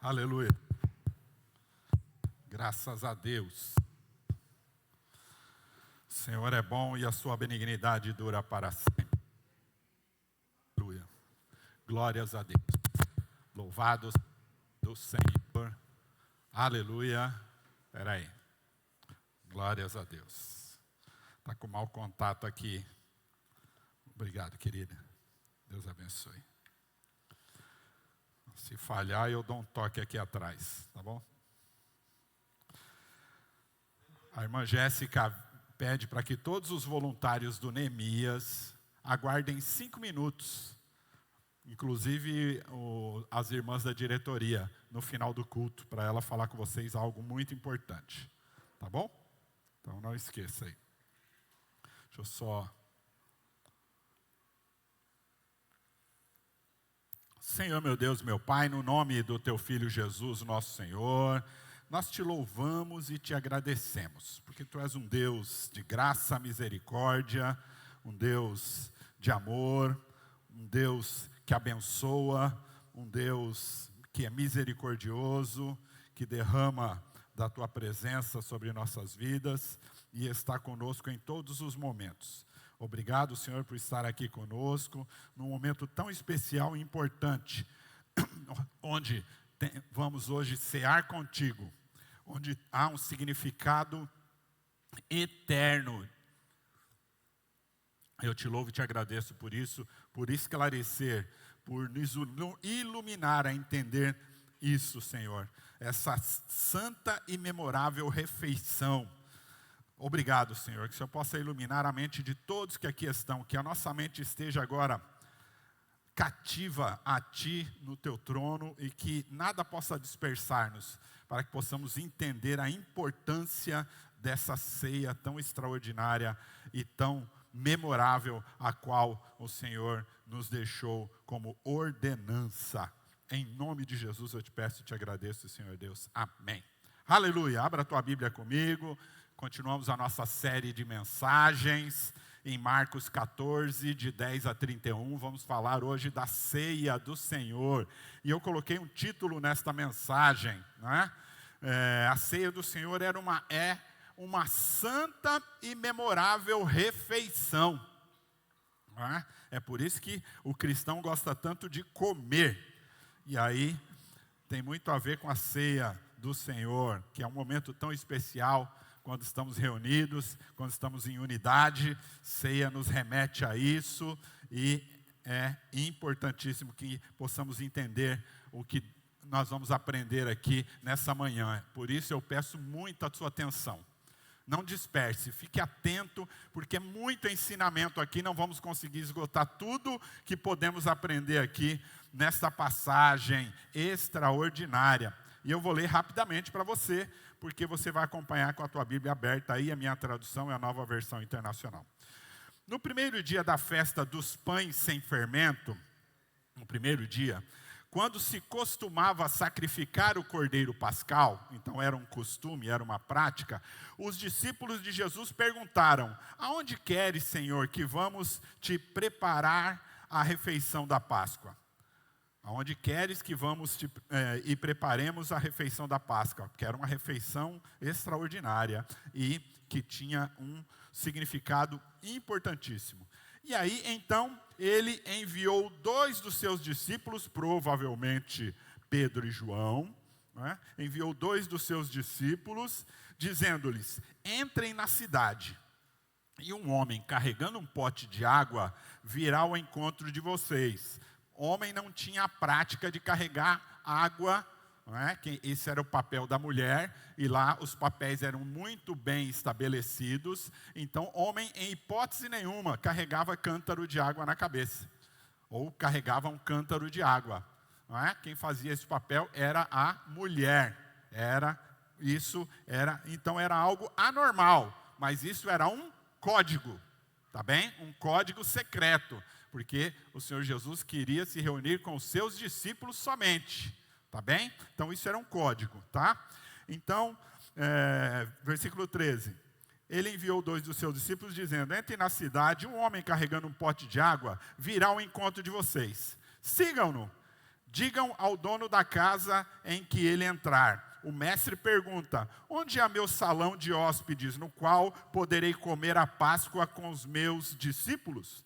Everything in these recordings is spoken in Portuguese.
Aleluia. Graças a Deus. O Senhor é bom e a sua benignidade dura para sempre. Aleluia. Glórias a Deus. Louvados do Senhor. Aleluia. Espera aí. Glórias a Deus. Está com mau contato aqui. Obrigado, querida. Deus abençoe. Se falhar, eu dou um toque aqui atrás, tá bom? A irmã Jéssica pede para que todos os voluntários do Neemias aguardem 5 minutos, inclusive as irmãs da diretoria, no final do culto, para ela falar com vocês algo muito importante, tá bom? Então não esqueça aí. Deixa eu só... Senhor, meu Deus, meu Pai, no nome do Teu Filho Jesus, nosso Senhor, nós Te louvamos e Te agradecemos, porque Tu és um Deus de graça, misericórdia, um Deus de amor, um Deus que abençoa, um Deus que é misericordioso, que derrama da Tua presença sobre nossas vidas e está conosco em todos os momentos. Obrigado, Senhor, por estar aqui conosco, num momento tão especial e importante, onde vamos hoje cear contigo, onde há um significado eterno. Eu te louvo e te agradeço por esclarecer, por nos iluminar a entender isso, Senhor, essa santa e memorável refeição. Obrigado, Senhor, que o Senhor possa iluminar a mente de todos que aqui estão, que a nossa mente esteja agora cativa a Ti no Teu trono e que nada possa dispersar-nos, para que possamos entender a importância dessa ceia tão extraordinária e tão memorável, a qual o Senhor nos deixou como ordenança. Em nome de Jesus eu te peço e te agradeço, Senhor Deus. Amém. Aleluia. Abra a tua Bíblia comigo. Continuamos a nossa série de mensagens em Marcos 14, de 10 a 31. Vamos falar hoje da ceia do Senhor. E eu coloquei um título nesta mensagem, não é? A ceia do Senhor é uma santa e memorável refeição. Não é? É por isso que o cristão gosta tanto de comer. E aí tem muito a ver com a ceia do Senhor, que é um momento tão especial, quando estamos reunidos, quando estamos em unidade. Ceia nos remete a isso e é importantíssimo que possamos entender o que nós vamos aprender aqui nessa manhã. Por isso eu peço muito a sua atenção. Não disperse, fique atento, porque é muito ensinamento aqui, não vamos conseguir esgotar tudo que podemos aprender aqui nesta passagem extraordinária. E eu vou ler rapidamente para você, porque você vai acompanhar com a tua Bíblia aberta aí, a minha tradução é a Nova Versão Internacional. No primeiro dia da festa dos pães sem fermento, no primeiro dia, quando se costumava sacrificar o cordeiro pascal, então era um costume, era uma prática, os discípulos de Jesus perguntaram: aonde queres, Senhor, que vamos te preparar a refeição da Páscoa? Aonde queres que vamos e preparemos a refeição da Páscoa? Porque era uma refeição extraordinária e que tinha um significado importantíssimo. E aí, então, ele enviou 2 dos seus discípulos, provavelmente Pedro e João, né? Enviou 2 dos seus discípulos, dizendo-lhes: entrem na cidade, e um homem carregando um pote de água virá ao encontro de vocês. Homem não tinha a prática de carregar água, não é? Esse era o papel da mulher, e lá os papéis eram muito bem estabelecidos. Então, homem, em hipótese nenhuma, carregava cântaro de água na cabeça, ou carregava um cântaro de água, não é? Quem fazia esse papel era a mulher. Então era algo anormal, mas isso era um código, tá bem? Um código secreto, porque o Senhor Jesus queria se reunir com os seus discípulos somente, tá bem? Então isso era um código, tá? Então, versículo 13. Ele enviou 2 dos seus discípulos dizendo: entrem na cidade, um homem carregando um pote de água virá ao encontro de vocês. Sigam-no. digam ao dono da casa em que ele entrar. O mestre pergunta: onde há meu salão de hóspedes, no qual poderei comer a Páscoa com os meus discípulos?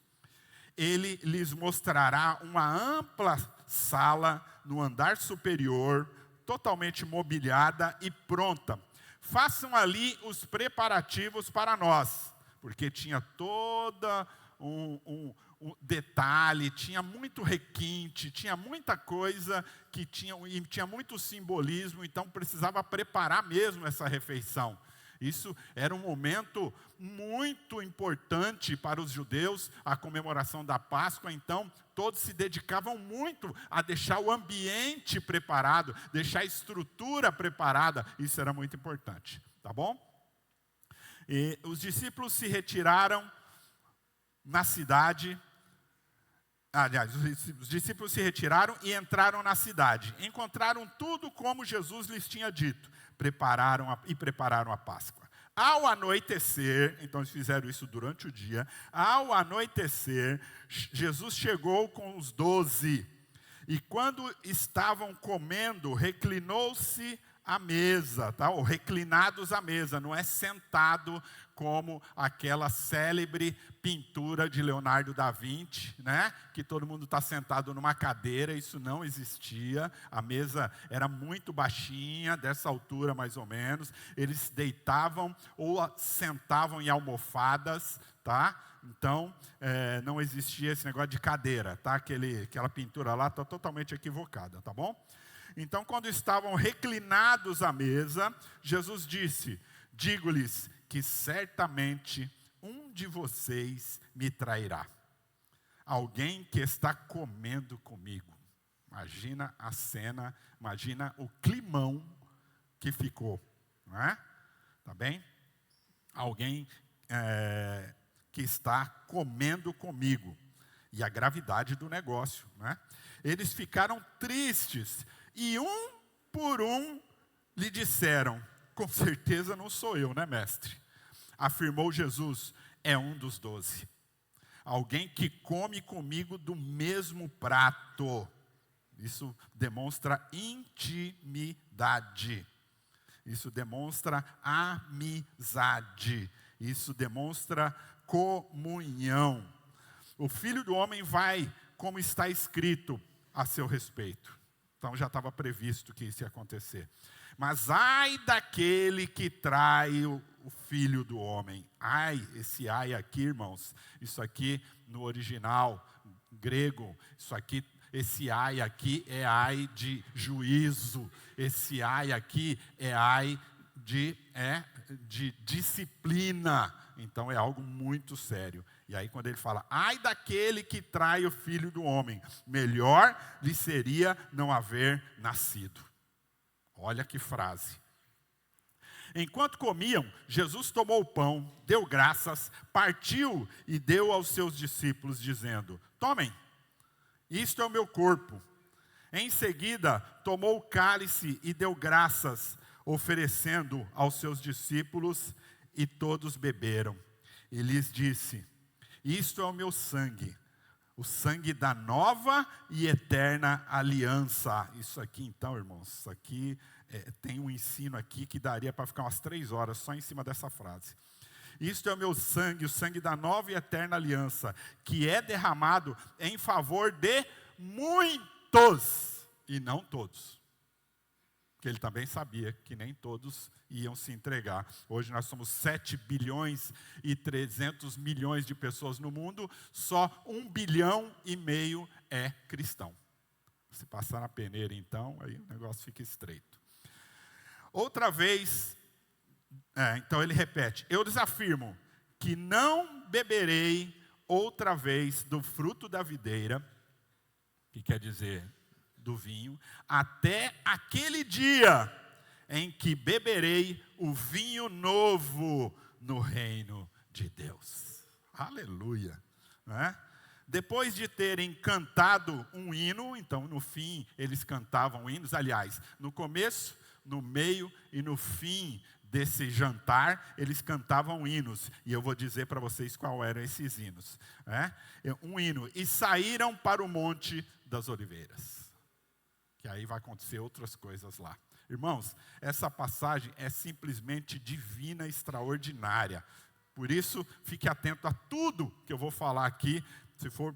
Ele lhes mostrará uma ampla sala no andar superior, totalmente mobiliada e pronta. Façam ali os preparativos para nós, porque tinha toda um detalhe, tinha muito requinte, tinha muita coisa e tinha muito simbolismo, então precisava preparar mesmo essa refeição. Isso era um momento muito importante para os judeus, a comemoração da Páscoa, então todos se dedicavam muito a deixar o ambiente preparado, deixar a estrutura preparada, isso era muito importante, tá bom? E os discípulos se retiraram na cidade. Aliás, os discípulos se retiraram e entraram na cidade. Encontraram tudo como Jesus lhes tinha dito. Prepararam a Páscoa. Ao anoitecer, então eles fizeram isso durante o dia. Ao anoitecer, Jesus chegou com os 12. E quando estavam comendo, reclinou-se à mesa, tá? Ou reclinados à mesa, não é sentado como aquela célebre pintura de Leonardo da Vinci, né? Que todo mundo está sentado numa cadeira, isso não existia, a mesa era muito baixinha, dessa altura mais ou menos, eles deitavam ou sentavam em almofadas, tá? Então, não existia esse negócio de cadeira, tá? Aquela pintura lá está totalmente equivocada, tá bom? Então, quando estavam reclinados à mesa, Jesus disse: digo-lhes que certamente um de vocês me trairá. Alguém que está comendo comigo. Imagina a cena, imagina o climão que ficou, não é? Tá bem? Alguém que está comendo comigo. E a gravidade do negócio, né? Eles ficaram tristes e um por um lhe disseram: com certeza não sou eu, né, mestre? Afirmou Jesus: é um dos 12. Alguém que come comigo do mesmo prato. Isso demonstra intimidade. Isso demonstra amizade. Isso demonstra comunhão. O Filho do Homem vai, como está escrito a seu respeito. Então já estava previsto que isso ia acontecer. Mas ai daquele que trai o Filho do Homem. Ai, esse ai aqui, irmãos, isso aqui no original grego, esse ai aqui é ai de juízo. Esse ai aqui é ai de disciplina. Então é algo muito sério. E aí quando ele fala: ai daquele que trai o Filho do Homem, melhor lhe seria não haver nascido. Olha que frase. Enquanto comiam, Jesus tomou o pão, deu graças, partiu e deu aos seus discípulos, dizendo: tomem, isto é o meu corpo. Em seguida, tomou o cálice e deu graças, oferecendo aos seus discípulos, e todos beberam. E lhes disse: isto é o meu sangue, o sangue da nova e eterna aliança. Isso aqui então, irmãos, isso aqui tem um ensino aqui que daria para ficar umas 3 horas só em cima dessa frase. Isto é o meu sangue, o sangue da nova e eterna aliança, que é derramado em favor de muitos, e não todos. Porque ele também sabia que nem todos iam se entregar. Hoje nós somos 7 bilhões e 300 milhões de pessoas no mundo, só 1,5 bilhão é cristão. Se passar na peneira então, aí o negócio fica estreito. Outra vez, então ele repete: eu lhes afirmo que não beberei outra vez do fruto da videira, que quer dizer do vinho, até aquele dia em que beberei o vinho novo no reino de Deus. Aleluia, não é? Depois de terem cantado um hino, então no fim eles cantavam hinos, aliás, no começo, no meio e no fim desse jantar, eles cantavam hinos, e eu vou dizer para vocês qual eram esses hinos. Um hino: e saíram para o Monte das Oliveiras. que aí vai acontecer outras coisas lá. Irmãos, essa passagem é simplesmente divina, extraordinária. Por isso, fique atento a tudo que eu vou falar aqui. Se for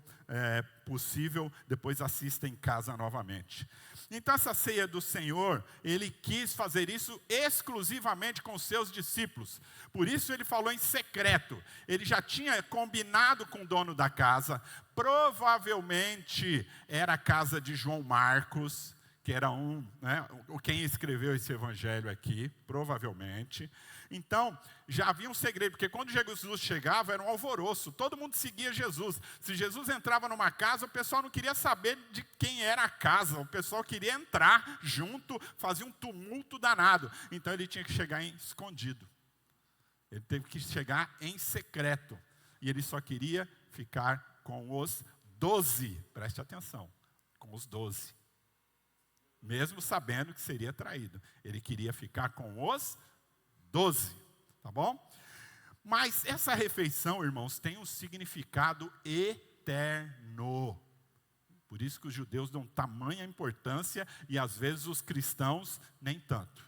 possível, depois assista em casa novamente. Então, essa ceia do Senhor, ele quis fazer isso exclusivamente com os seus discípulos. Por isso, ele falou em secreto. Ele já tinha combinado com o dono da casa. Provavelmente, era a casa de João Marcos, que era quem escreveu esse evangelho aqui, provavelmente. Então, já havia um segredo, porque quando Jesus chegava, era um alvoroço, todo mundo seguia Jesus. Se Jesus entrava numa casa, o pessoal não queria saber de quem era a casa, o pessoal queria entrar junto, fazia um tumulto danado. Então, ele tinha que chegar escondido. Ele teve que chegar em secreto. E ele só queria ficar com os 12, preste atenção, com os 12. Mesmo sabendo que seria traído. Ele queria ficar com os 12, tá bom? Mas essa refeição, irmãos, tem um significado eterno. Por isso que os judeus dão tamanha importância e às vezes os cristãos nem tanto.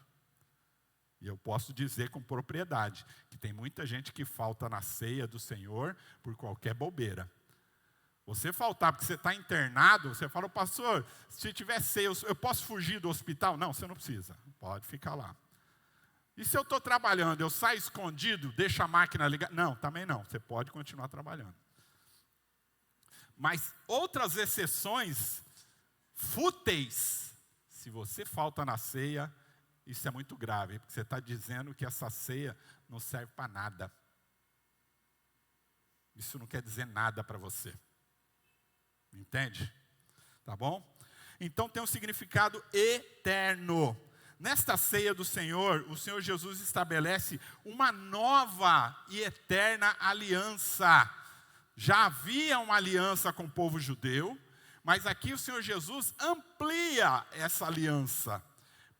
E eu posso dizer com propriedade que tem muita gente que falta na ceia do Senhor por qualquer bobeira. Você faltar porque você está internado, você fala, pastor, se tiver ceia, eu posso fugir do hospital? Não, você não precisa, pode ficar lá. E se eu estou trabalhando, eu saio escondido, deixo a máquina ligada? Não, também não, você pode continuar trabalhando. Mas outras exceções fúteis, se você falta na ceia, isso é muito grave, porque você está dizendo que essa ceia não serve para nada. Isso não quer dizer nada para você. Entende? Tá bom? Então tem um significado eterno. Nesta ceia do Senhor, o Senhor Jesus estabelece uma nova e eterna aliança. Já havia uma aliança com o povo judeu, mas aqui o Senhor Jesus amplia essa aliança,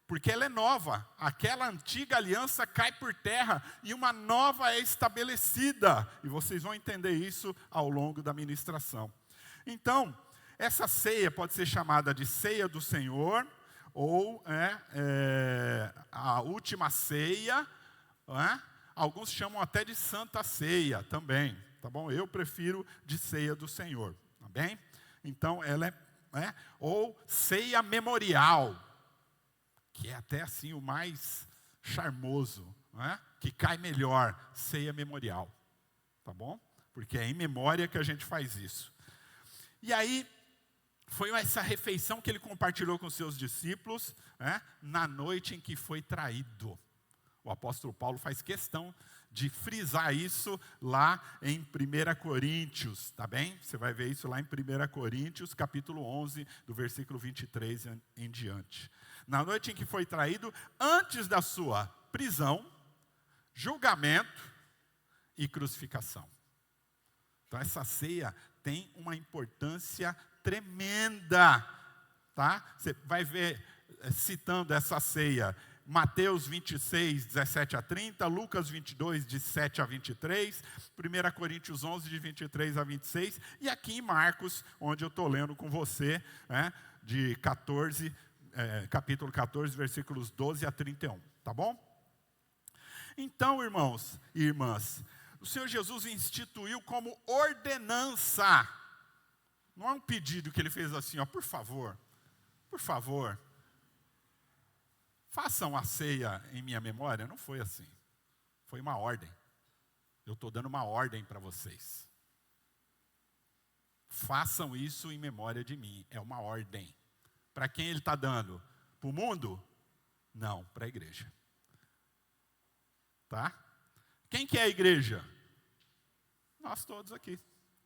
porque ela é nova. Aquela antiga aliança cai por terra e uma nova é estabelecida. E vocês vão entender isso ao longo da ministração. Então, essa ceia pode ser chamada de ceia do Senhor, ou a última ceia, alguns chamam até de santa ceia também, tá bom? Eu prefiro de ceia do Senhor, tá bem? Então, ela ou ceia memorial, que é até assim o mais charmoso, que cai melhor, ceia memorial, tá bom? Porque é em memória que a gente faz isso. E aí, foi essa refeição que ele compartilhou com seus discípulos, na noite em que foi traído. O apóstolo Paulo faz questão de frisar isso lá em 1 Coríntios, tá bem? Você vai ver isso lá em 1 Coríntios, capítulo 11, do versículo 23 em diante. Na noite em que foi traído, antes da sua prisão, julgamento e crucificação. Então essa ceia tem uma importância tremenda, tá? Você vai ver, citando essa ceia, Mateus 26, 17 a 30, Lucas 22, de 7 a 23, 1 Coríntios 11, de 23 a 26, e aqui em Marcos, onde eu estou lendo com você, de capítulo 14, versículos 12 a 31, tá bom? Então, irmãos e irmãs, o Senhor Jesus instituiu como ordenança. Não é um pedido que ele fez assim, por favor, façam a ceia em minha memória. Não foi assim. Foi uma ordem. Eu estou dando uma ordem para vocês. Façam isso em memória de mim. É uma ordem. Para quem ele está dando? Para o mundo? Não, para a igreja. Tá? Quem que é a igreja? Nós todos aqui.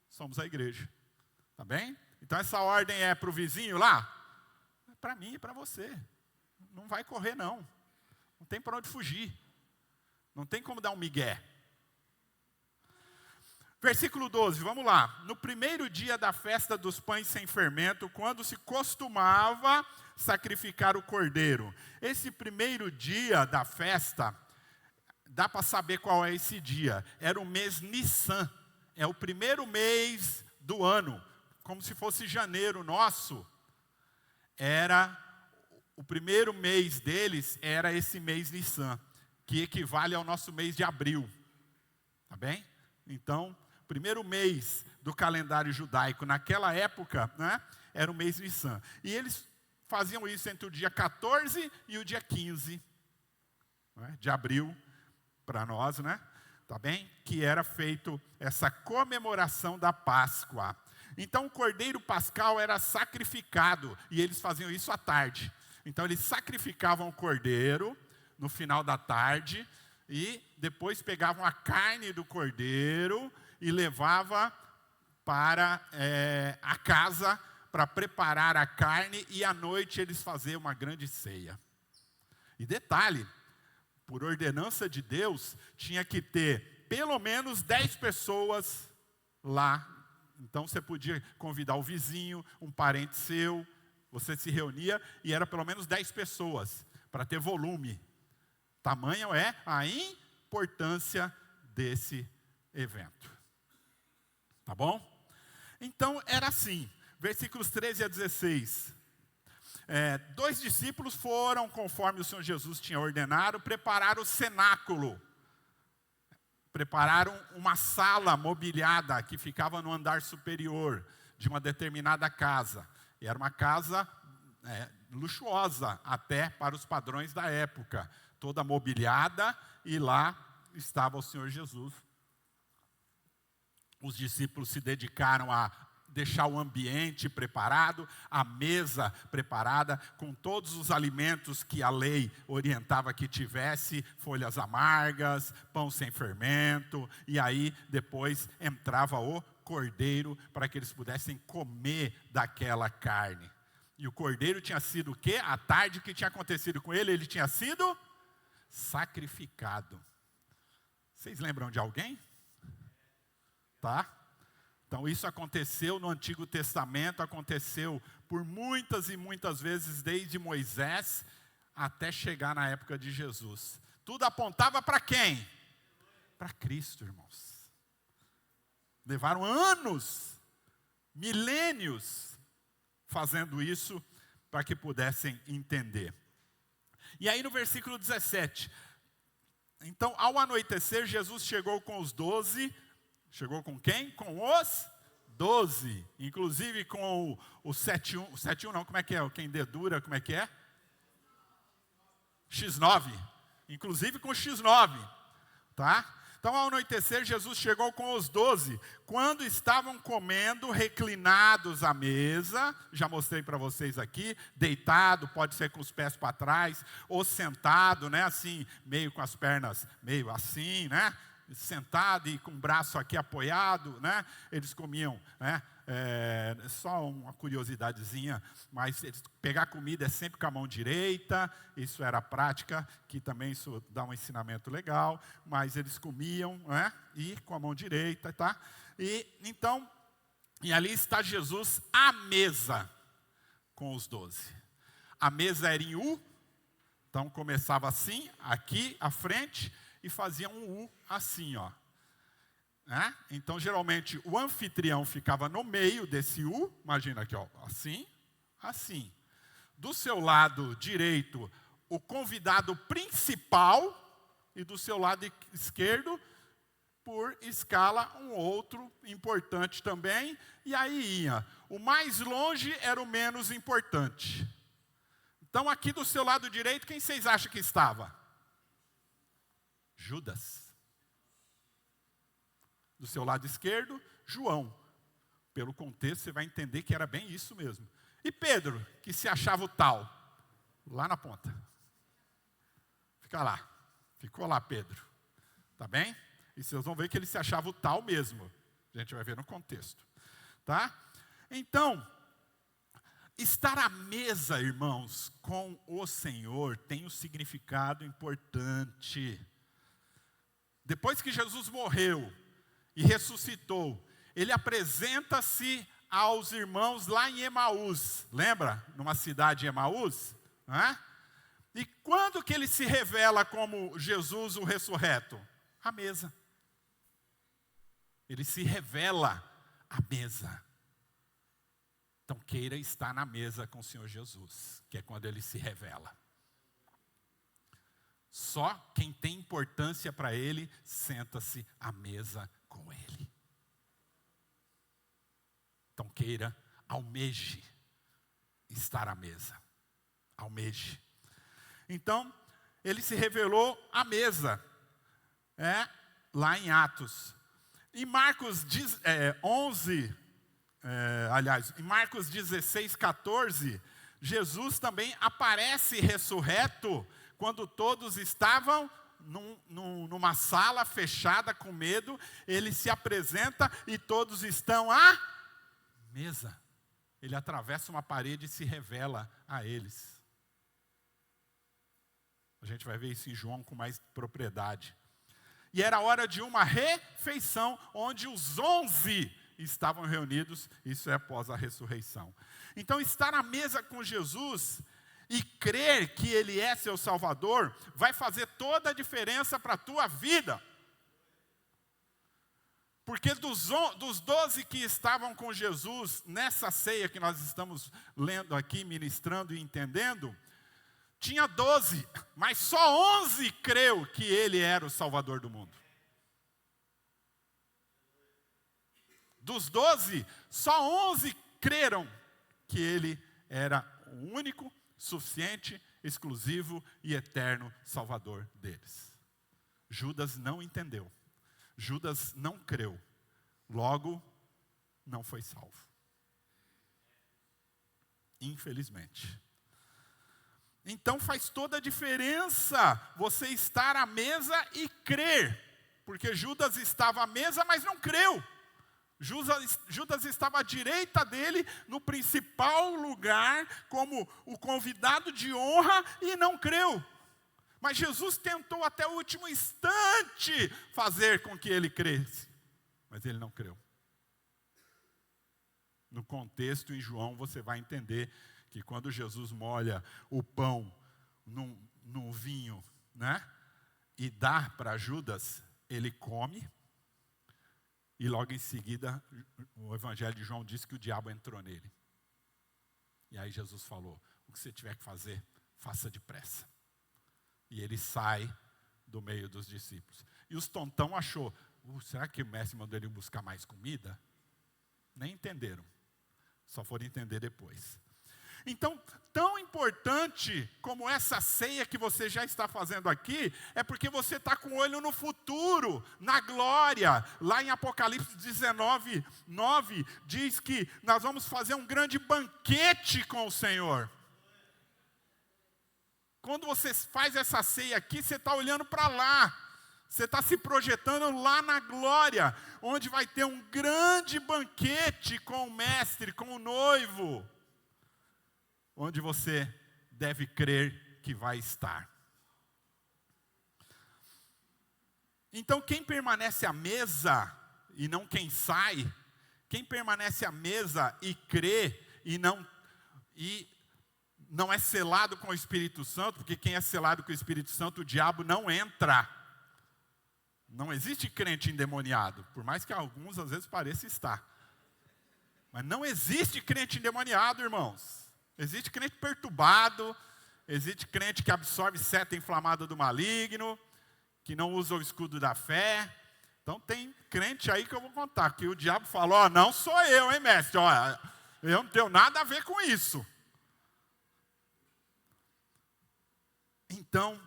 Somos a igreja. Tá bem? Então essa ordem é para o vizinho lá? É para mim e para você. Não vai correr não. Não tem para onde fugir. Não tem como dar um migué. Versículo 12, vamos lá. No primeiro dia da festa dos pães sem fermento, quando se costumava sacrificar o cordeiro. Esse primeiro dia da festa, dá para saber qual é esse dia. Era o mês Nissan. É o primeiro mês do ano. Como se fosse janeiro nosso. Era o primeiro mês deles era esse mês Nissan, que equivale ao nosso mês de abril. Tá bem? Então, o primeiro mês do calendário judaico, naquela época, né, era o mês Nissan. E eles faziam isso entre o dia 14 e o dia 15, né, de abril, para nós, né? Tá bem? Que era feito essa comemoração da Páscoa. Então, o cordeiro pascal era sacrificado, e eles faziam isso à tarde. Então, eles sacrificavam o cordeiro no final da tarde, e depois pegavam a carne do cordeiro e levavam para a casa para preparar a carne, e à noite eles faziam uma grande ceia. E detalhe, por ordenança de Deus, tinha que ter pelo menos 10 pessoas lá. Então você podia convidar o vizinho, um parente seu, você se reunia e era pelo menos 10 pessoas, para ter volume. Tamanho é a importância desse evento. Tá bom? Então era assim, versículos 13 a 16. 2 discípulos foram, conforme o Senhor Jesus tinha ordenado, preparar o cenáculo. Prepararam uma sala mobiliada que ficava no andar superior de uma determinada casa. E era uma casa luxuosa, até para os padrões da época. Toda mobiliada, e lá estava o Senhor Jesus. Os discípulos se dedicaram a deixar o ambiente preparado, a mesa preparada, com todos os alimentos que a lei orientava que tivesse, folhas amargas, pão sem fermento, e aí depois entrava o cordeiro para que eles pudessem comer daquela carne. E o cordeiro tinha sido o quê? À tarde, o que tinha acontecido com ele? Ele tinha sido sacrificado. Vocês lembram de alguém? Tá? Então isso aconteceu no Antigo Testamento, aconteceu por muitas e muitas vezes, desde Moisés até chegar na época de Jesus. Tudo apontava para quem? Para Cristo, irmãos. Levaram anos, milênios, fazendo isso para que pudessem entender. E aí no versículo 17, então ao anoitecer Jesus chegou com os 12, chegou com quem? Com os 12, inclusive com o 7-1, 7-1 não, como é que é? Quem dedura, como é que é? X9, inclusive com o X9, tá? Então ao anoitecer Jesus chegou com os 12, quando estavam comendo, reclinados à mesa, já mostrei para vocês aqui, deitado, pode ser com os pés para trás, ou sentado, né, assim, meio com as pernas, meio assim, né, sentado e com o braço aqui apoiado, né, eles comiam, né, só uma curiosidadezinha, mas pegar comida é sempre com a mão direita, isso era a prática, que também isso dá um ensinamento legal, mas eles comiam, né, e com a mão direita, tá? E então, e ali está Jesus à mesa com os 12. A mesa era em U, então começava assim, aqui à frente, e fazia um U assim, ó. Então, geralmente, o anfitrião ficava no meio desse U, imagina aqui, ó, assim, assim. Do seu lado direito, o convidado principal, e do seu lado esquerdo, por escala, um outro importante também, e aí ia. O mais longe era o menos importante. Então, aqui do seu lado direito, quem vocês acham que estava? Judas. Do seu lado esquerdo, João. Pelo contexto, você vai entender que era bem isso mesmo. E Pedro, que se achava o tal, lá na ponta. Fica lá. Ficou lá, Pedro. Tá bem? E vocês vão ver que ele se achava o tal mesmo. A gente vai ver no contexto. Tá? Então, estar à mesa, irmãos, com o Senhor tem um significado importante. Depois que Jesus morreu e ressuscitou, ele apresenta-se aos irmãos lá em Emaús, lembra? Numa cidade de Emaús, né? E quando que ele se revela como Jesus o ressurreto? À mesa. Ele se revela à mesa. Então queira estar na mesa com o Senhor Jesus, que é quando Ele se revela. Só quem tem importância para Ele, senta-se à mesa com Ele. Então queira, almeje estar à mesa. Almeje. Então, Ele se revelou à mesa. Lá em Atos. Em Marcos 11, em Marcos 16, 14, Jesus também aparece ressurreto quando todos estavam numa sala fechada com medo. Ele se apresenta e todos estão à mesa. Ele atravessa uma parede e se revela a eles. A gente vai ver isso em João com mais propriedade. E era hora de uma refeição, onde os 11 estavam reunidos. Isso é após a ressurreição. Então, estar à mesa com Jesus e crer que Ele é seu Salvador, vai fazer toda a diferença para a tua vida. Porque dos 12 que estavam com Jesus, nessa ceia que nós estamos lendo aqui, ministrando e entendendo, tinha 12, mas só 11 creu que Ele era o Salvador do mundo. Dos 12, só 11 creram que Ele era o único, suficiente, exclusivo e eterno Salvador deles. Judas não entendeu. Judas não creu. Logo, não foi salvo. Infelizmente. Então faz toda a diferença você estar à mesa e crer. Porque Judas estava à mesa, mas não creu. Judas estava à direita dele, no principal lugar, como o convidado de honra, e não creu. Mas Jesus tentou até o último instante fazer com que ele cresce. Mas ele não creu. No contexto, em João, você vai entender que quando Jesus molha o pão no vinho, né, e dá para Judas, ele come. E logo em seguida, o Evangelho de João diz que o diabo entrou nele. E aí Jesus falou, o que você tiver que fazer, faça depressa. E ele sai do meio dos discípulos. E os tontão achou, será que o mestre mandou ele buscar mais comida? Nem entenderam. Só foram entender depois. Então, tão importante como essa ceia que você já está fazendo aqui, é porque você está com o olho no futuro, na glória. Lá em Apocalipse 19, 9, diz que nós vamos fazer um grande banquete com o Senhor. Quando você faz essa ceia aqui, você está olhando para lá. Você está se projetando lá na glória, onde vai ter um grande banquete com o mestre, com o noivo. Onde você deve crer que vai estar. Então, quem permanece à mesa e não quem sai, quem permanece à mesa e crê e não é selado com o Espírito Santo, porque quem é selado com o Espírito Santo, o diabo não entra. Não existe crente endemoniado, por mais que alguns às vezes pareça estar. Mas não existe crente endemoniado, irmãos. Existe crente perturbado, existe crente que absorve seta inflamada do maligno, que não usa o escudo da fé. Então tem crente aí que eu vou contar, que o diabo falou, não sou eu, hein, mestre? Olha, eu não tenho nada a ver com isso. Então,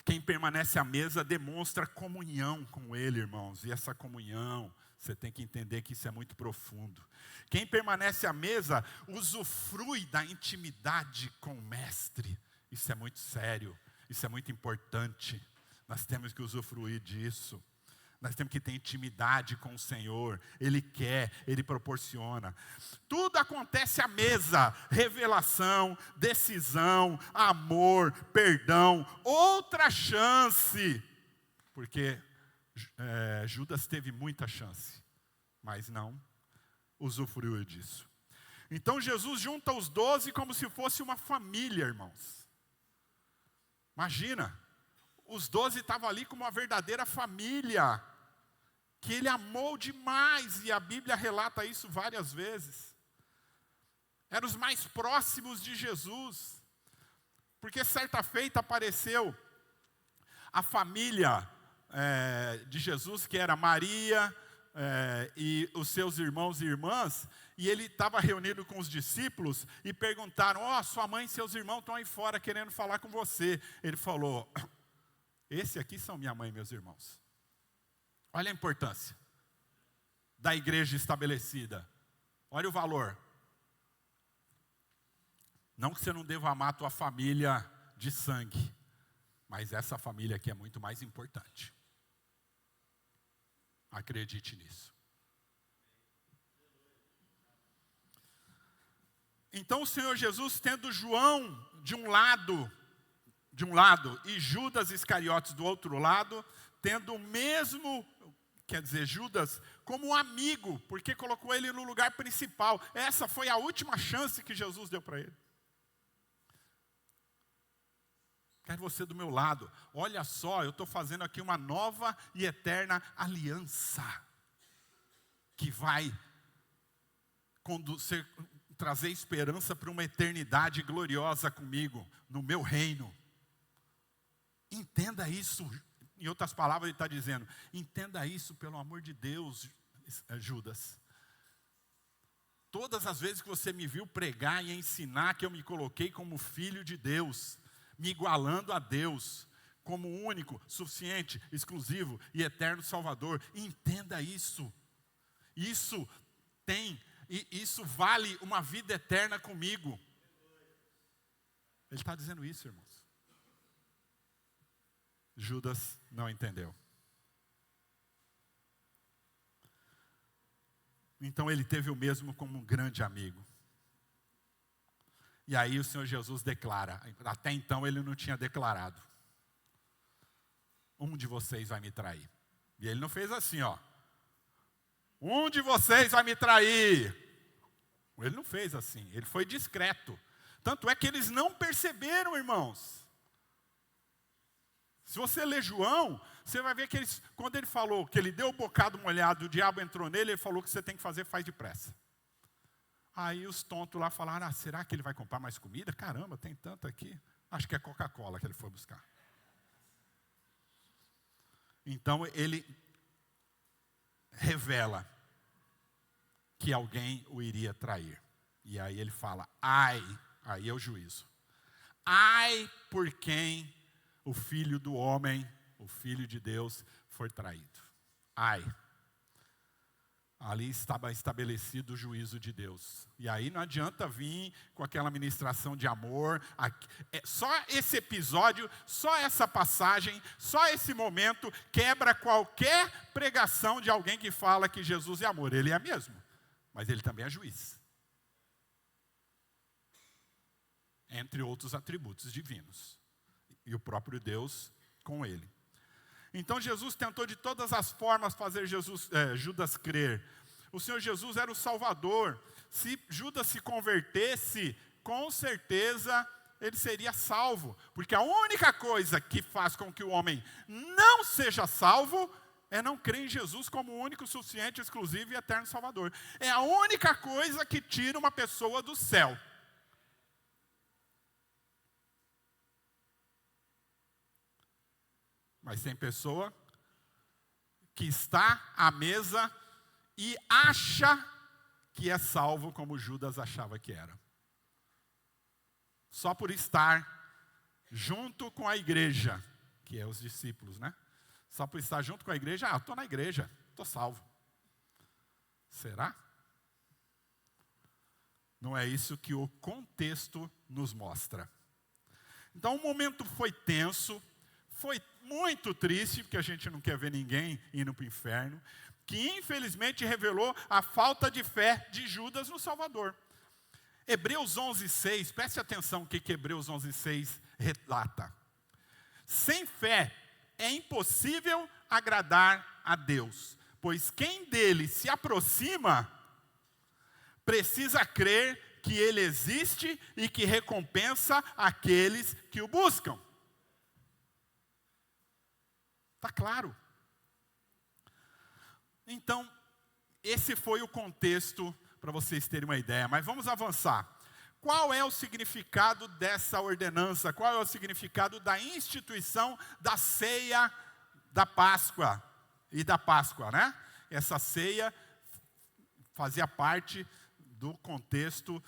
quem permanece à mesa demonstra comunhão com Ele, irmãos. E essa comunhão, você tem que entender que isso é muito profundo. Quem permanece à mesa usufrui da intimidade com o mestre. Isso é muito sério, isso é muito importante. Nós temos que usufruir disso. Nós temos que ter intimidade com o Senhor. Ele quer, Ele proporciona. Tudo acontece à mesa. Revelação, decisão, amor, perdão, outra chance. Porque Judas teve muita chance, mas não usufruiu disso. Então Jesus junta os 12 como se fosse uma família, irmãos. Imagina, os 12 estavam ali como uma verdadeira família, que Ele amou demais, e a Bíblia relata isso várias vezes. eram os mais próximos de Jesus. Porque certa feita apareceu a família de Jesus, que era Maria e os seus irmãos e irmãs, e ele estava reunido com os discípulos e perguntaram: sua mãe e seus irmãos estão aí fora querendo falar com você. Ele falou: esse aqui são minha mãe e meus irmãos. Olha a importância da igreja estabelecida. Olha o valor. Não que você não deva amar a tua família de sangue, mas essa família aqui é muito mais importante. Acredite nisso. Então o Senhor Jesus, tendo João de um lado e Judas Iscariotes do outro lado, tendo o mesmo, quer dizer, Judas como um amigo, porque colocou ele no lugar principal. Essa foi a última chance que Jesus deu para ele. Quero você do meu lado. Olha só, eu estou fazendo aqui uma nova e eterna aliança, que vai trazer esperança para uma eternidade gloriosa comigo, no meu reino. Entenda isso. Em outras palavras, ele está dizendo: entenda isso, pelo amor de Deus, Judas. Todas as vezes que você me viu pregar e ensinar que eu me coloquei como filho de Deus, me igualando a Deus, como único, suficiente, exclusivo e eterno Salvador. Entenda isso. Isso vale uma vida eterna comigo. Ele está dizendo isso, irmãos. Judas não entendeu. Então ele teve o mesmo como um grande amigo. E aí o Senhor Jesus declara, até então ele não tinha declarado: um de vocês vai me trair. E ele não fez assim, um de vocês vai me trair. Ele não fez assim, ele foi discreto. Tanto é que eles não perceberam, irmãos. Se você ler João, você vai ver que quando ele falou que ele deu o bocado molhado, o diabo entrou nele, ele falou que você tem que fazer, faz depressa. Aí os tontos lá falaram: será que ele vai comprar mais comida? Caramba, tem tanto aqui. Acho que é Coca-Cola que ele foi buscar. Então ele revela que alguém o iria trair. E aí ele fala: ai, aí é o juízo. Ai por quem o Filho do homem, o Filho de Deus, for traído. Ai. Ali estava estabelecido o juízo de Deus. E aí não adianta vir com aquela ministração de amor. Só esse episódio, só essa passagem, só esse momento quebra qualquer pregação de alguém que fala que Jesus é amor. Ele é mesmo, mas ele também é juiz. Entre outros atributos divinos. E o próprio Deus com ele. Então Jesus tentou de todas as formas fazer Judas crer. O Senhor Jesus era o Salvador. Se Judas se convertesse, com certeza ele seria salvo. Porque a única coisa que faz com que o homem não seja salvo é não crer em Jesus como o único, suficiente, exclusivo e eterno Salvador. É a única coisa que tira uma pessoa do céu. Mas tem pessoa que está à mesa e acha que é salvo como Judas achava que era. Só por estar junto com a igreja, que é os discípulos, né? Só por estar junto com a igreja, estou na igreja, estou salvo. Será? Não é isso que o contexto nos mostra. Então o momento foi tenso, foi muito triste, porque a gente não quer ver ninguém indo para o inferno, que infelizmente revelou a falta de fé de Judas no Salvador. Hebreus 11:6, preste atenção o que Hebreus 11:6 relata. Sem fé é impossível agradar a Deus, pois quem dele se aproxima precisa crer que ele existe e que recompensa aqueles que o buscam. Está claro? Então, esse foi o contexto para vocês terem uma ideia. Mas vamos avançar. qual é o significado dessa ordenança? Qual é o significado da instituição da ceia da Páscoa e da Páscoa, né? Essa ceia fazia parte do contexto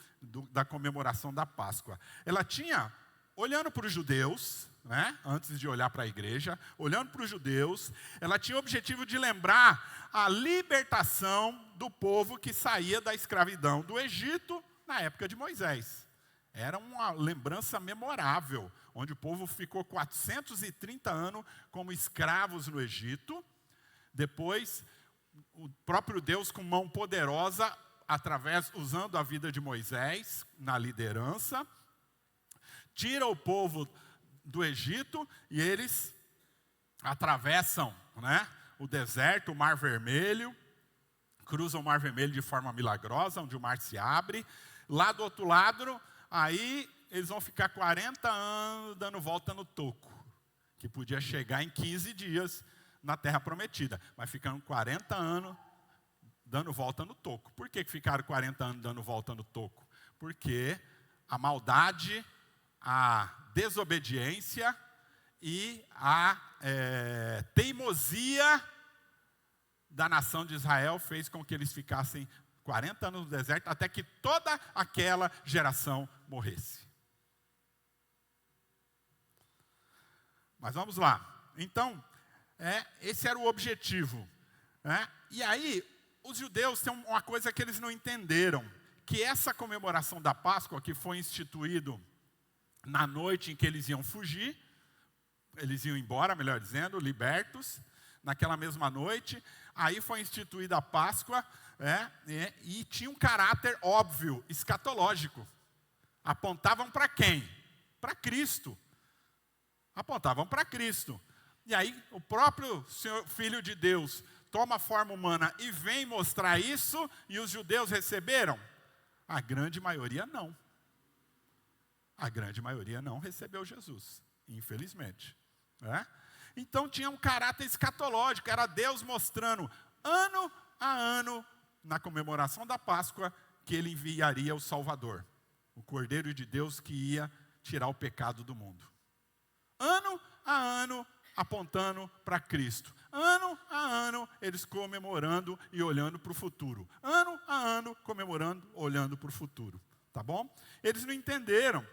da comemoração da Páscoa. Ela tinha, olhando para os judeus, né, antes de olhar para a igreja, olhando para os judeus, ela tinha o objetivo de lembrar a libertação do povo que saía da escravidão do Egito na época de Moisés. Era uma lembrança memorável, onde o povo ficou 430 anos como escravos no Egito. Depois, o próprio Deus, com mão poderosa, usando a vida de Moisés na liderança, tira o povo do Egito e eles atravessam, né, o deserto, o Mar Vermelho, cruzam o Mar Vermelho de forma milagrosa, onde o mar se abre. Lá do outro lado, aí eles vão ficar 40 anos dando volta no toco, que podia chegar em 15 dias na Terra Prometida, mas ficaram 40 anos dando volta no toco. Por que ficaram 40 anos dando volta no toco? Porque a maldade, a desobediência e a teimosia da nação de Israel fez com que eles ficassem 40 anos no deserto, até que toda aquela geração morresse. Mas vamos lá. Então, esse era o objetivo, né? E aí, os judeus têm uma coisa que eles não entenderam, que essa comemoração da Páscoa, que foi instituído na noite em que eles iam fugir, eles iam embora, melhor dizendo, libertos, naquela mesma noite, aí foi instituída a Páscoa, e tinha um caráter óbvio, escatológico. Apontavam para quem? Para Cristo. Apontavam para Cristo. E aí o próprio Filho de Deus toma forma humana e vem mostrar isso, e os judeus receberam? A grande maioria não. A grande maioria não recebeu Jesus, infelizmente. Né? Então tinha um caráter escatológico, era Deus mostrando ano a ano, na comemoração da Páscoa, que ele enviaria o Salvador, o Cordeiro de Deus que ia tirar o pecado do mundo. Ano a ano, apontando para Cristo. Ano a ano, eles comemorando e olhando para o futuro. Ano a ano, comemorando, olhando para o futuro. Tá bom? Eles não entenderam.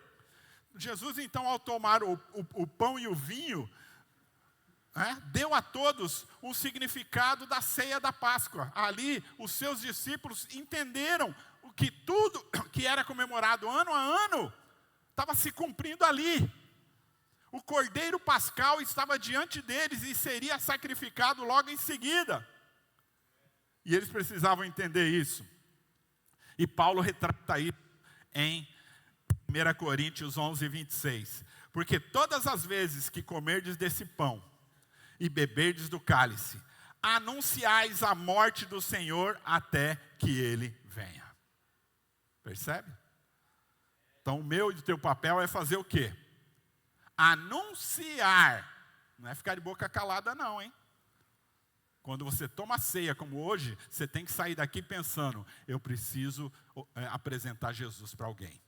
Jesus, então, ao tomar o pão e o vinho, deu a todos um significado da ceia da Páscoa. Ali, os seus discípulos entenderam que tudo que era comemorado ano a ano estava se cumprindo ali. O Cordeiro Pascal estava diante deles e seria sacrificado logo em seguida. E eles precisavam entender isso. E Paulo retrata isso em 1 Coríntios 11, 26. Porque todas as vezes que comerdes desse pão e beberdes do cálice, anunciais a morte do Senhor até que Ele venha. Percebe? Então o meu e o teu papel é fazer o quê? Anunciar. Não é ficar de boca calada não, hein? Quando você toma ceia como hoje, você tem que sair daqui pensando, eu preciso apresentar Jesus para alguém.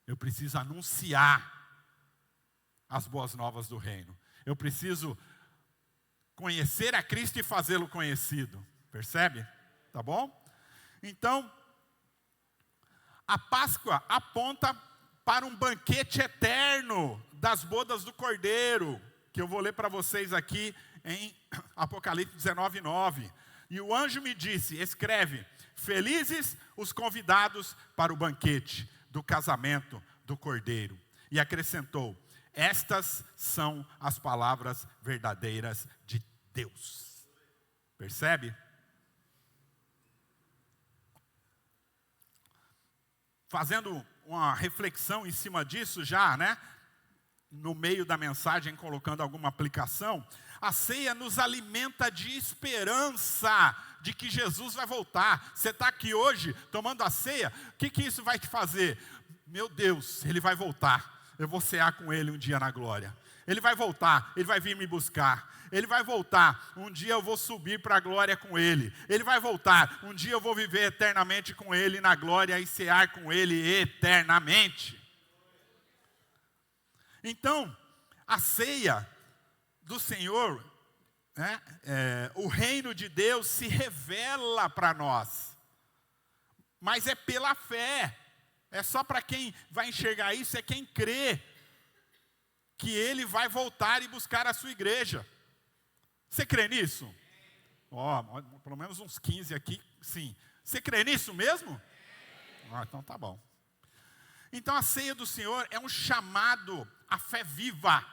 Eu preciso anunciar as boas novas do reino. Eu preciso conhecer a Cristo e fazê-lo conhecido. Percebe? Tá bom? Então, a Páscoa aponta para um banquete eterno das bodas do Cordeiro, que eu vou ler para vocês aqui em Apocalipse 19, 9. E o anjo me disse, escreve, felizes os convidados para o banquete do casamento do Cordeiro. E acrescentou, estas são as palavras verdadeiras de Deus. Percebe? Fazendo uma reflexão em cima disso já, né? No meio da mensagem, colocando alguma aplicação, a ceia nos alimenta de esperança de que Jesus vai voltar. Você está aqui hoje, tomando a ceia, o que isso vai te fazer? Meu Deus, Ele vai voltar. Eu vou cear com Ele um dia na glória. Ele vai voltar, Ele vai vir me buscar. Ele vai voltar, um dia eu vou subir para a glória com Ele. Ele vai voltar, um dia eu vou viver eternamente com Ele na glória e cear com Ele eternamente. Então, a ceia do Senhor, né, o reino de Deus se revela para nós. Mas é pela fé. É só para quem vai enxergar isso, é quem crê que Ele vai voltar e buscar a sua igreja. Você crê nisso? Pelo menos uns 15 aqui, sim. Você crê nisso mesmo? Então tá bom. Então a ceia do Senhor é um chamado à fé viva.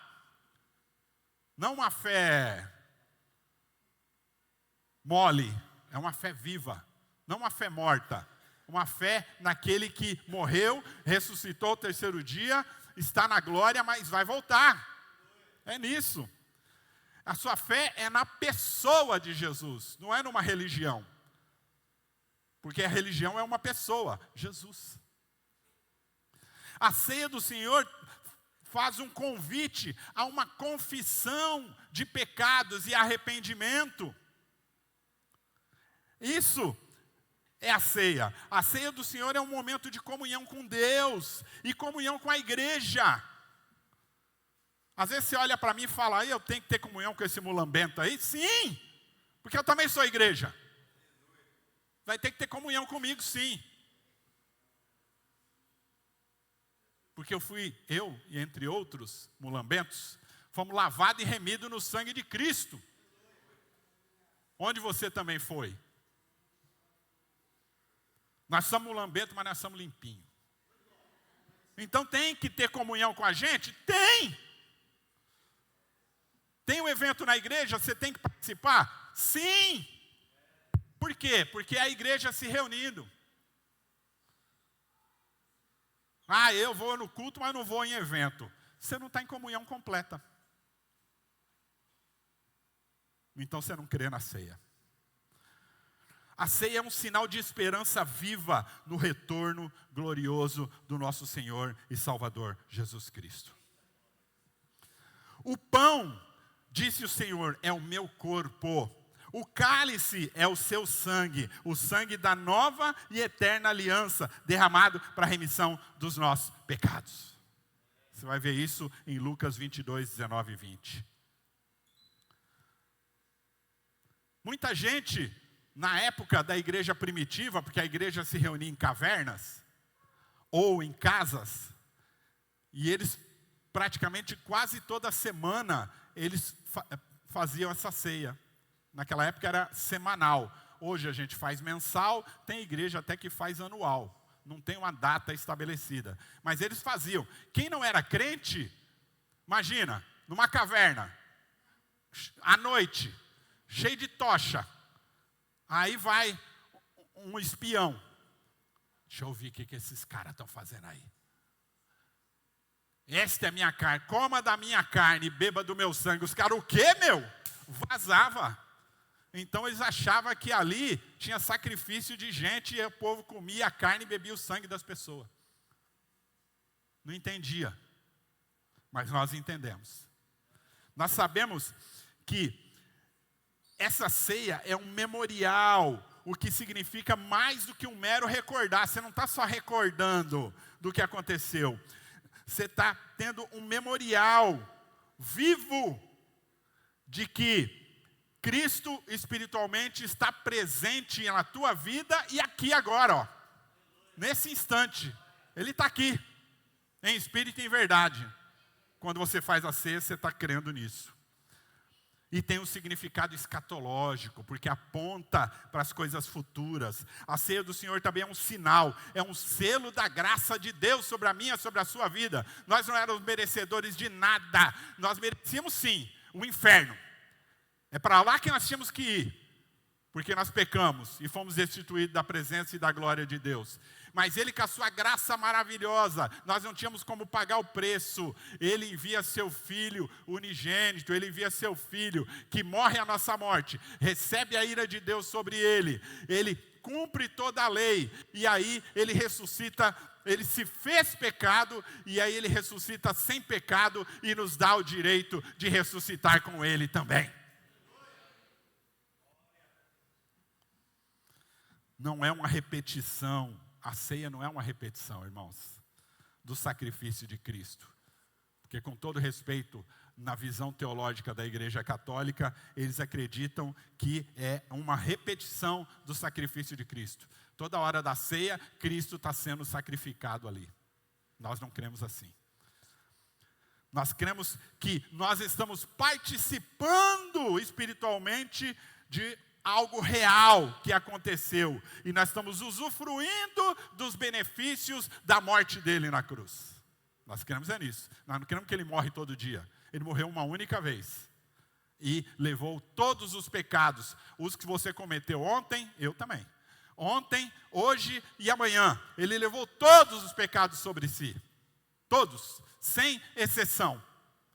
Não uma fé mole, é uma fé viva. Não uma fé morta. Uma fé naquele que morreu, ressuscitou o terceiro dia, está na glória, mas vai voltar. É nisso. A sua fé é na pessoa de Jesus, não é numa religião. Porque a religião é uma pessoa, Jesus. A ceia do Senhor faz um convite a uma confissão de pecados e arrependimento. Isso é a ceia. A ceia do Senhor é um momento de comunhão com Deus e comunhão com a igreja. Às vezes você olha para mim e fala, eu tenho que ter comunhão com esse mulambento aí? Sim, porque eu também sou igreja. Vai ter que ter comunhão comigo, sim. Porque eu e entre outros mulambentos, fomos lavados e remidos no sangue de Cristo. Onde você também foi. Nós somos mulambentos, mas nós somos limpinhos. Então tem que ter comunhão com a gente? Tem! Tem um evento na igreja, você tem que participar? Sim! Por quê? Porque é a igreja se reunindo. Eu vou no culto, mas não vou em evento. Você não está em comunhão completa. Então você não crê na ceia. A ceia é um sinal de esperança viva no retorno glorioso do nosso Senhor e Salvador Jesus Cristo. O pão, disse o Senhor, é o meu corpo. O cálice é o seu sangue, o sangue da nova e eterna aliança, derramado para a remissão dos nossos pecados. Você vai ver isso em Lucas 22, 19 e 20. Muita gente, na época da igreja primitiva, porque a igreja se reunia em cavernas, ou em casas, e eles praticamente quase toda semana, eles faziam essa ceia. Naquela época era semanal. Hoje a gente faz mensal, tem igreja até que faz anual. Não tem uma data estabelecida. Mas eles faziam. Quem não era crente, imagina, numa caverna, à noite, cheio de tocha. Aí vai um espião. Deixa eu ouvir o que esses caras estão fazendo aí. Esta é a minha carne, coma da minha carne, beba do meu sangue. Os caras, o quê, meu? Vazava. Então eles achavam que ali tinha sacrifício de gente e o povo comia a carne e bebia o sangue das pessoas. Não entendia. Mas nós entendemos. Nós sabemos que essa ceia é um memorial, o que significa mais do que um mero recordar. Você não está só recordando do que aconteceu. Você está tendo um memorial vivo de que Cristo espiritualmente está presente na tua vida e aqui agora, ó. Nesse instante. Ele está aqui, em espírito e em verdade. Quando você faz a ceia, você está crendo nisso. E tem um significado escatológico, porque aponta para as coisas futuras. A ceia do Senhor também é um sinal, é um selo da graça de Deus sobre a minha, sobre a sua vida. Nós não éramos merecedores de nada. Nós merecíamos sim o inferno. É para lá que nós tínhamos que ir, porque nós pecamos e fomos destituídos da presença e da glória de Deus. Mas Ele, com a sua graça maravilhosa, nós não tínhamos como pagar o preço. Ele envia seu Filho unigênito, Ele envia seu Filho que morre a nossa morte, recebe a ira de Deus sobre Ele. Ele cumpre toda a lei. E aí ele ressuscita, ele se fez pecado, e aí ele ressuscita sem pecado e nos dá o direito de ressuscitar com ele também. Não é uma repetição, a ceia não é uma repetição, irmãos, do sacrifício de Cristo. Porque, com todo respeito, na visão teológica da Igreja Católica, eles acreditam que é uma repetição do sacrifício de Cristo. Toda hora da ceia, Cristo está sendo sacrificado ali. Nós não cremos assim. Nós cremos que nós estamos participando espiritualmente de algo real que aconteceu. E nós estamos usufruindo dos benefícios da morte dele na cruz. Nós queremos nisso. Nós não queremos que ele morre todo dia. Ele morreu uma única vez. E levou todos os pecados. Os que você cometeu ontem, eu também. Ontem, hoje e amanhã. Ele levou todos os pecados sobre si. Todos, sem exceção.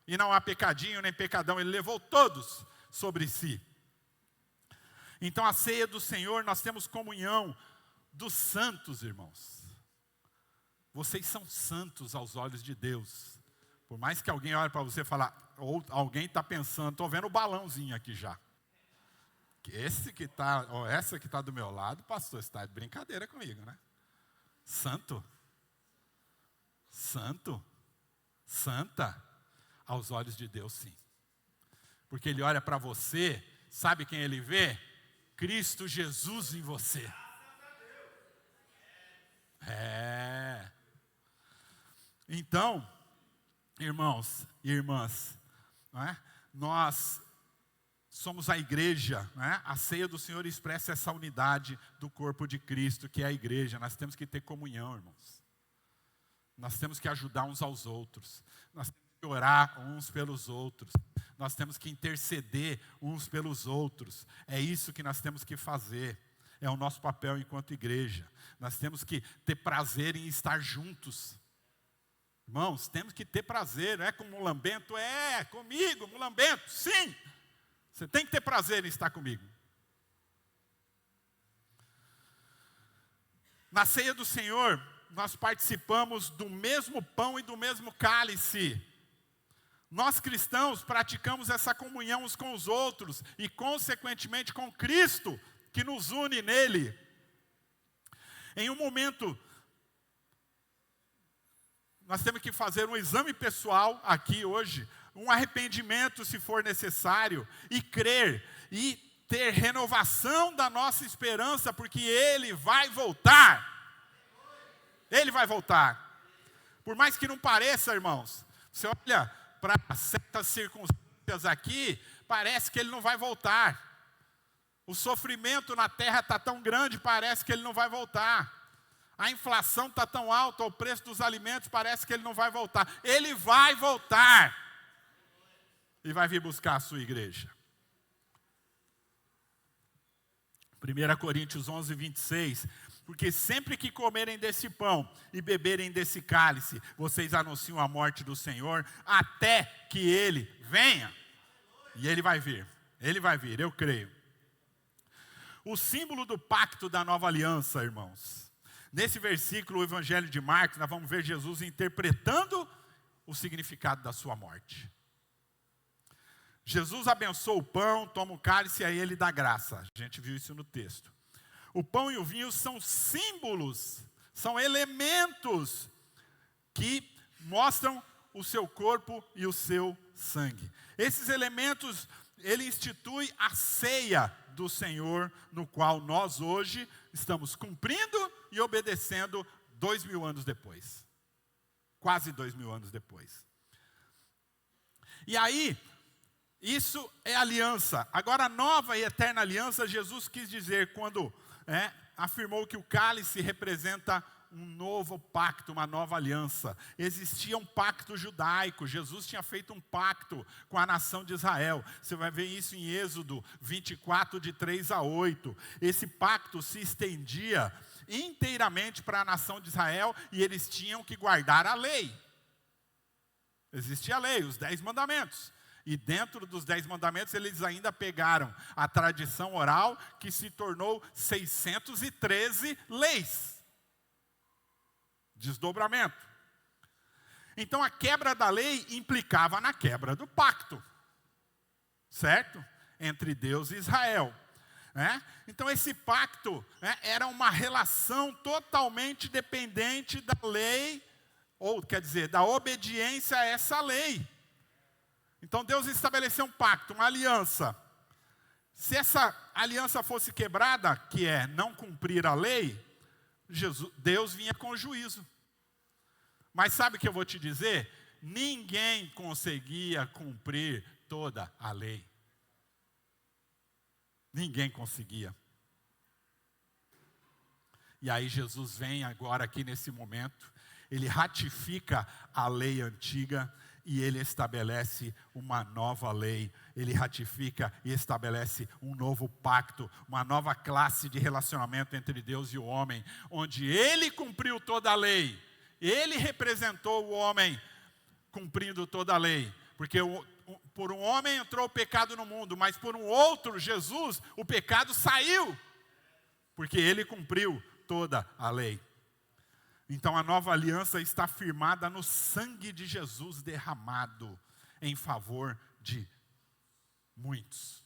E não há pecadinho nem pecadão. Ele levou todos sobre si. Então, a ceia do Senhor, nós temos comunhão dos santos, irmãos. Vocês são santos aos olhos de Deus. Por mais que alguém olhe para você e fale, ou alguém está pensando, estou vendo o balãozinho aqui já. Esse que está, ou essa que está do meu lado, pastor, está de brincadeira comigo, né? Santo. Santo. Santa. Aos olhos de Deus, sim. Porque Ele olha para você, sabe quem Ele vê? Cristo Jesus em você. Então, irmãos e irmãs, não é? Nós somos a igreja, não é? A ceia do Senhor expressa essa unidade do corpo de Cristo, que é a igreja. Nós temos que ter comunhão, irmãos. Nós temos que ajudar uns aos outros. Nós temos que orar uns pelos outros. Nós temos que interceder uns pelos outros. É isso que nós temos que fazer. É o nosso papel enquanto igreja. Nós temos que ter prazer em estar juntos. Irmãos, temos que ter prazer. Não é com mulambento? É, comigo, mulambento, sim. Você tem que ter prazer em estar comigo. Na ceia do Senhor, nós participamos do mesmo pão e do mesmo cálice. Nós cristãos praticamos essa comunhão uns com os outros e, consequentemente, com Cristo, que nos une nele. Em um momento, nós temos que fazer um exame pessoal aqui hoje, um arrependimento se for necessário, e crer, e ter renovação da nossa esperança, porque Ele vai voltar. Ele vai voltar. Por mais que não pareça, irmãos, você olha para certas circunstâncias aqui, parece que Ele não vai voltar. O sofrimento na terra está tão grande, parece que Ele não vai voltar. A inflação está tão alta, o preço dos alimentos parece que Ele não vai voltar. Ele vai voltar. E vai vir buscar a sua igreja. 1 Coríntios 11, 26. Porque sempre que comerem desse pão e beberem desse cálice, vocês anunciam a morte do Senhor, até que Ele venha. E Ele vai vir. Ele vai vir, eu creio. O símbolo do pacto da nova aliança, irmãos. Nesse versículo, o Evangelho de Marcos, nós vamos ver Jesus interpretando o significado da sua morte. Jesus abençoa o pão, toma o cálice e aí Ele dá graça. A gente viu isso no texto. O pão e o vinho são símbolos, são elementos que mostram o seu corpo e o seu sangue. Esses elementos, Ele institui a ceia do Senhor, no qual nós hoje estamos cumprindo e obedecendo 2000 anos depois. Quase 2000 anos depois. E aí, isso é aliança. Agora, a nova e eterna aliança, Jesus quis dizer quando afirmou que o cálice representa um novo pacto, uma nova aliança. Existia um pacto judaico. Jesus tinha feito um pacto com a nação de Israel. Você vai ver isso em Êxodo 24, de 3 a 8. Esse pacto se estendia inteiramente para a nação de Israel e eles tinham que guardar a lei. Existia a lei, os 10 mandamentos. E dentro dos 10 mandamentos, eles ainda pegaram a tradição oral, que se tornou 613 leis. Desdobramento. Então, a quebra da lei implicava na quebra do pacto. Certo? Entre Deus e Israel. Então, esse pacto era uma relação totalmente dependente da lei, ou quer dizer, da obediência a essa lei. Então, Deus estabeleceu um pacto, uma aliança. Se essa aliança fosse quebrada, que é não cumprir a lei, Deus vinha com juízo. Mas sabe o que eu vou te dizer? Ninguém conseguia cumprir toda a lei. Ninguém conseguia. E aí Jesus vem agora aqui nesse momento, ele ratifica a lei antiga e ele estabelece uma nova lei. Ele ratifica e estabelece um novo pacto, uma nova classe de relacionamento entre Deus e o homem, onde ele cumpriu toda a lei. Ele representou o homem cumprindo toda a lei, porque por um homem entrou o pecado no mundo, mas por um outro, Jesus, o pecado saiu, porque ele cumpriu toda a lei. Então a nova aliança está firmada no sangue de Jesus derramado em favor de muitos.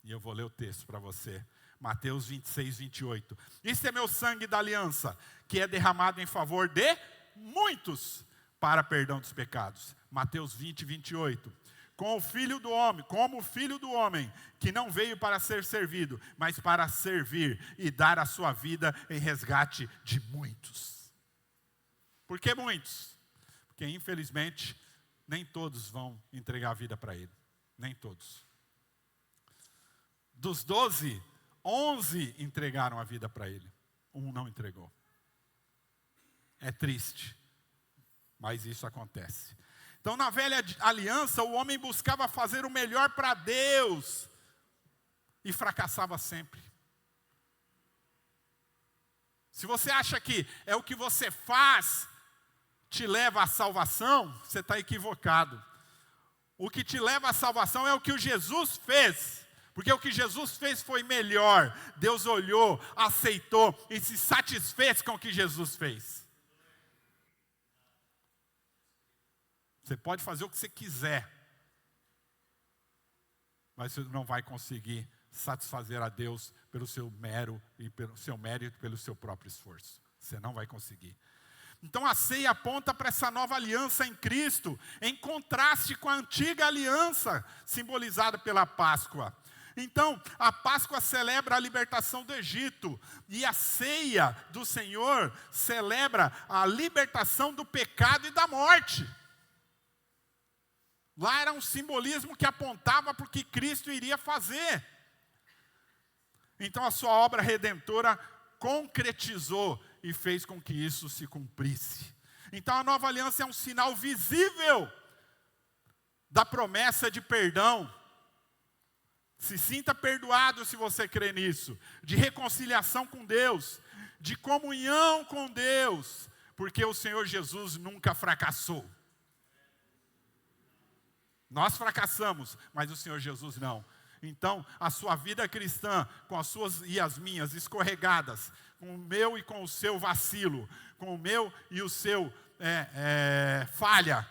E eu vou ler o texto para você. Mateus 26, 28. Isso é meu sangue da aliança, que é derramado em favor de muitos para perdão dos pecados. Mateus 20, 28. Como o Filho do Homem, que não veio para ser servido, mas para servir e dar a sua vida em resgate de muitos. Por que muitos? Porque infelizmente nem todos vão entregar a vida para Ele. Nem todos. Dos 12, 11 entregaram a vida para Ele. Um não entregou. É triste, mas isso acontece. Então, na velha aliança, o homem buscava fazer o melhor para Deus e fracassava sempre. Se você acha que é o que você faz te leva à salvação, você está equivocado. O que te leva à salvação é o que o Jesus fez. Porque o que Jesus fez foi melhor. Deus olhou, aceitou e se satisfez com o que Jesus fez. Você pode fazer o que você quiser, mas você não vai conseguir satisfazer a Deus pelo seu mérito e pelo seu próprio esforço. Você não vai conseguir. Então a ceia aponta para essa nova aliança em Cristo, em contraste com a antiga aliança simbolizada pela Páscoa. Então, a Páscoa celebra a libertação do Egito e a ceia do Senhor celebra a libertação do pecado e da morte. Lá era um simbolismo que apontava para o que Cristo iria fazer. Então a sua obra redentora concretizou e fez com que isso se cumprisse. Então a nova aliança é um sinal visível da promessa de perdão. Se sinta perdoado se você crê nisso. De reconciliação com Deus, de comunhão com Deus, porque o Senhor Jesus nunca fracassou. Nós fracassamos, mas o Senhor Jesus não. Então, a sua vida cristã, com as suas e as minhas escorregadas, com o meu e com o seu vacilo, com o meu e o seu falha,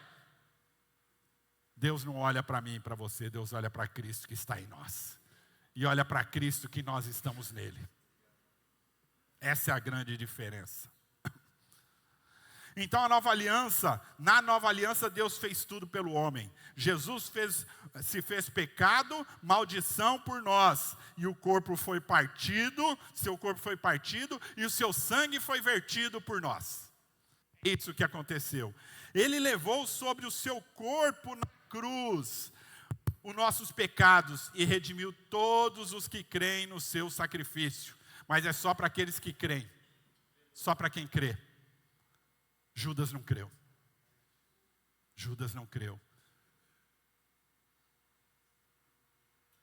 Deus não olha para mim e para você, Deus olha para Cristo que está em nós. E olha para Cristo que nós estamos nele. Essa é a grande diferença. Então na nova aliança Deus fez tudo pelo homem. Jesus se fez pecado, maldição por nós. E o corpo foi partido, seu corpo foi partido e o seu sangue foi vertido por nós. Isso que aconteceu. Ele levou sobre o seu corpo na cruz os nossos pecados e redimiu todos os que creem no seu sacrifício. Mas é só para aqueles que creem. Só para quem crê. Judas não creu. Judas não creu.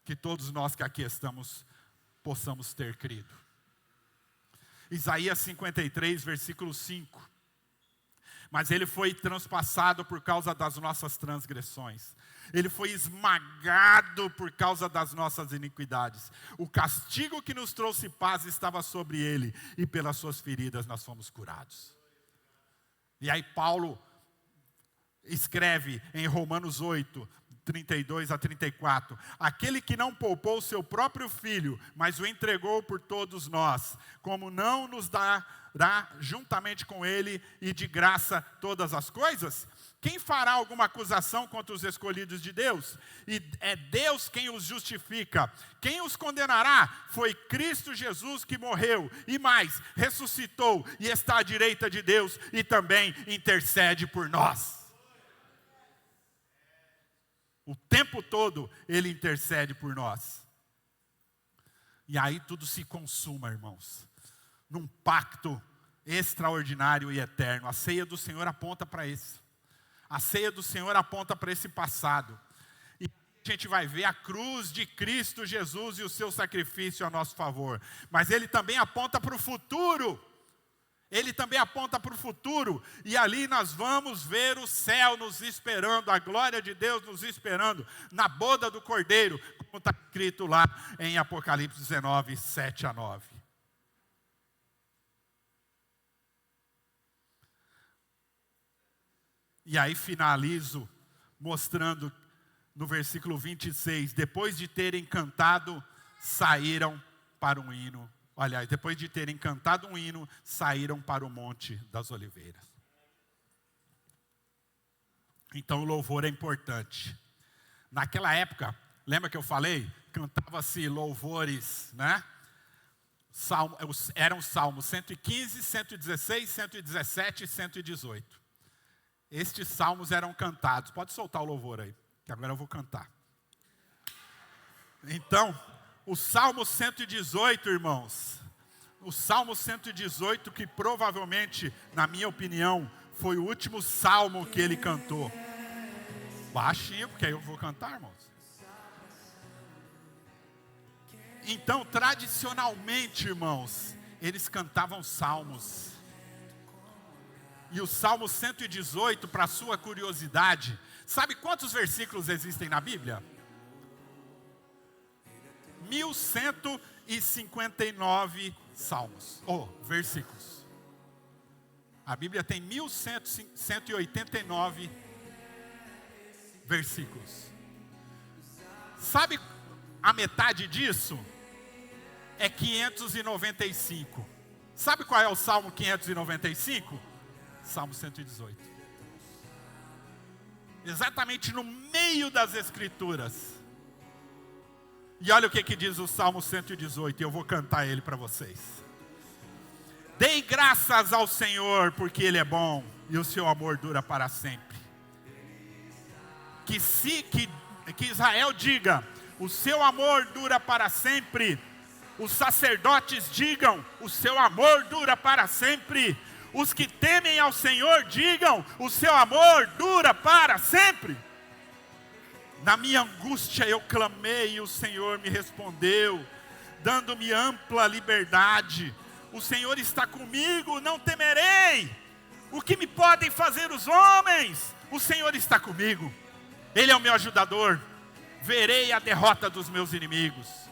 Que todos nós que aqui estamos possamos ter crido. Isaías 53, versículo 5. mas ele foi transpassado por causa das nossas transgressões. Ele foi esmagado por causa das nossas iniquidades. O castigo que nos trouxe paz estava sobre ele, e pelas suas feridas nós fomos curados. E aí Paulo escreve em Romanos 8, 32 a 34, aquele que não poupou o seu próprio filho, mas o entregou por todos nós, como não nos dará juntamente com ele e de graça todas as coisas? Quem fará alguma acusação contra os escolhidos de Deus? E é Deus quem os justifica. Quem os condenará? Foi Cristo Jesus que morreu, e mais, ressuscitou e está à direita de Deus, e também intercede por nós. O tempo todo Ele intercede por nós. E aí tudo se consuma, irmãos, num pacto extraordinário e eterno. A ceia do Senhor aponta para isso. A ceia do Senhor aponta para esse passado. E a gente vai ver a cruz de Cristo Jesus e o seu sacrifício a nosso favor. Mas Ele também aponta para o futuro. Ele também aponta para o futuro, e ali nós vamos ver o céu nos esperando, a glória de Deus nos esperando, na boda do Cordeiro, como está escrito lá em Apocalipse 19, 7 a 9. E aí finalizo mostrando no versículo 26, depois de terem cantado, saíram para um hino. Olha, depois de terem cantado um hino, saíram para o Monte das Oliveiras. Então o louvor é importante. Naquela época, lembra que eu falei? Cantava-se louvores, né? Eram salmos 115, 116, 117 e 118. Estes salmos eram cantados. Pode soltar o louvor aí, que agora eu vou cantar. Então, o Salmo 118, irmãos, o Salmo 118, que provavelmente, na minha opinião, foi o último salmo que ele cantou. Baixinho, porque aí eu vou cantar, irmãos. Então, tradicionalmente, irmãos, eles cantavam salmos. E o Salmo 118, para sua curiosidade, sabe quantos versículos existem na Bíblia? 1159 salmos, versículos. A Bíblia tem 1189 versículos. Sabe a metade disso? É 595. Sabe qual é o Salmo 595? Salmo 118. Exatamente no meio das Escrituras. E olha o que diz o Salmo 118, e eu vou cantar ele para vocês. Dei graças ao Senhor, porque Ele é bom, e o seu amor dura para sempre. Que Israel diga, o seu amor dura para sempre. Os sacerdotes digam, o seu amor dura para sempre. Os que temem ao Senhor digam, o seu amor dura para sempre. Na minha angústia eu clamei e o Senhor me respondeu, dando-me ampla liberdade. O Senhor está comigo, não temerei. O que me podem fazer os homens? O Senhor está comigo. Ele é o meu ajudador. Verei a derrota dos meus inimigos.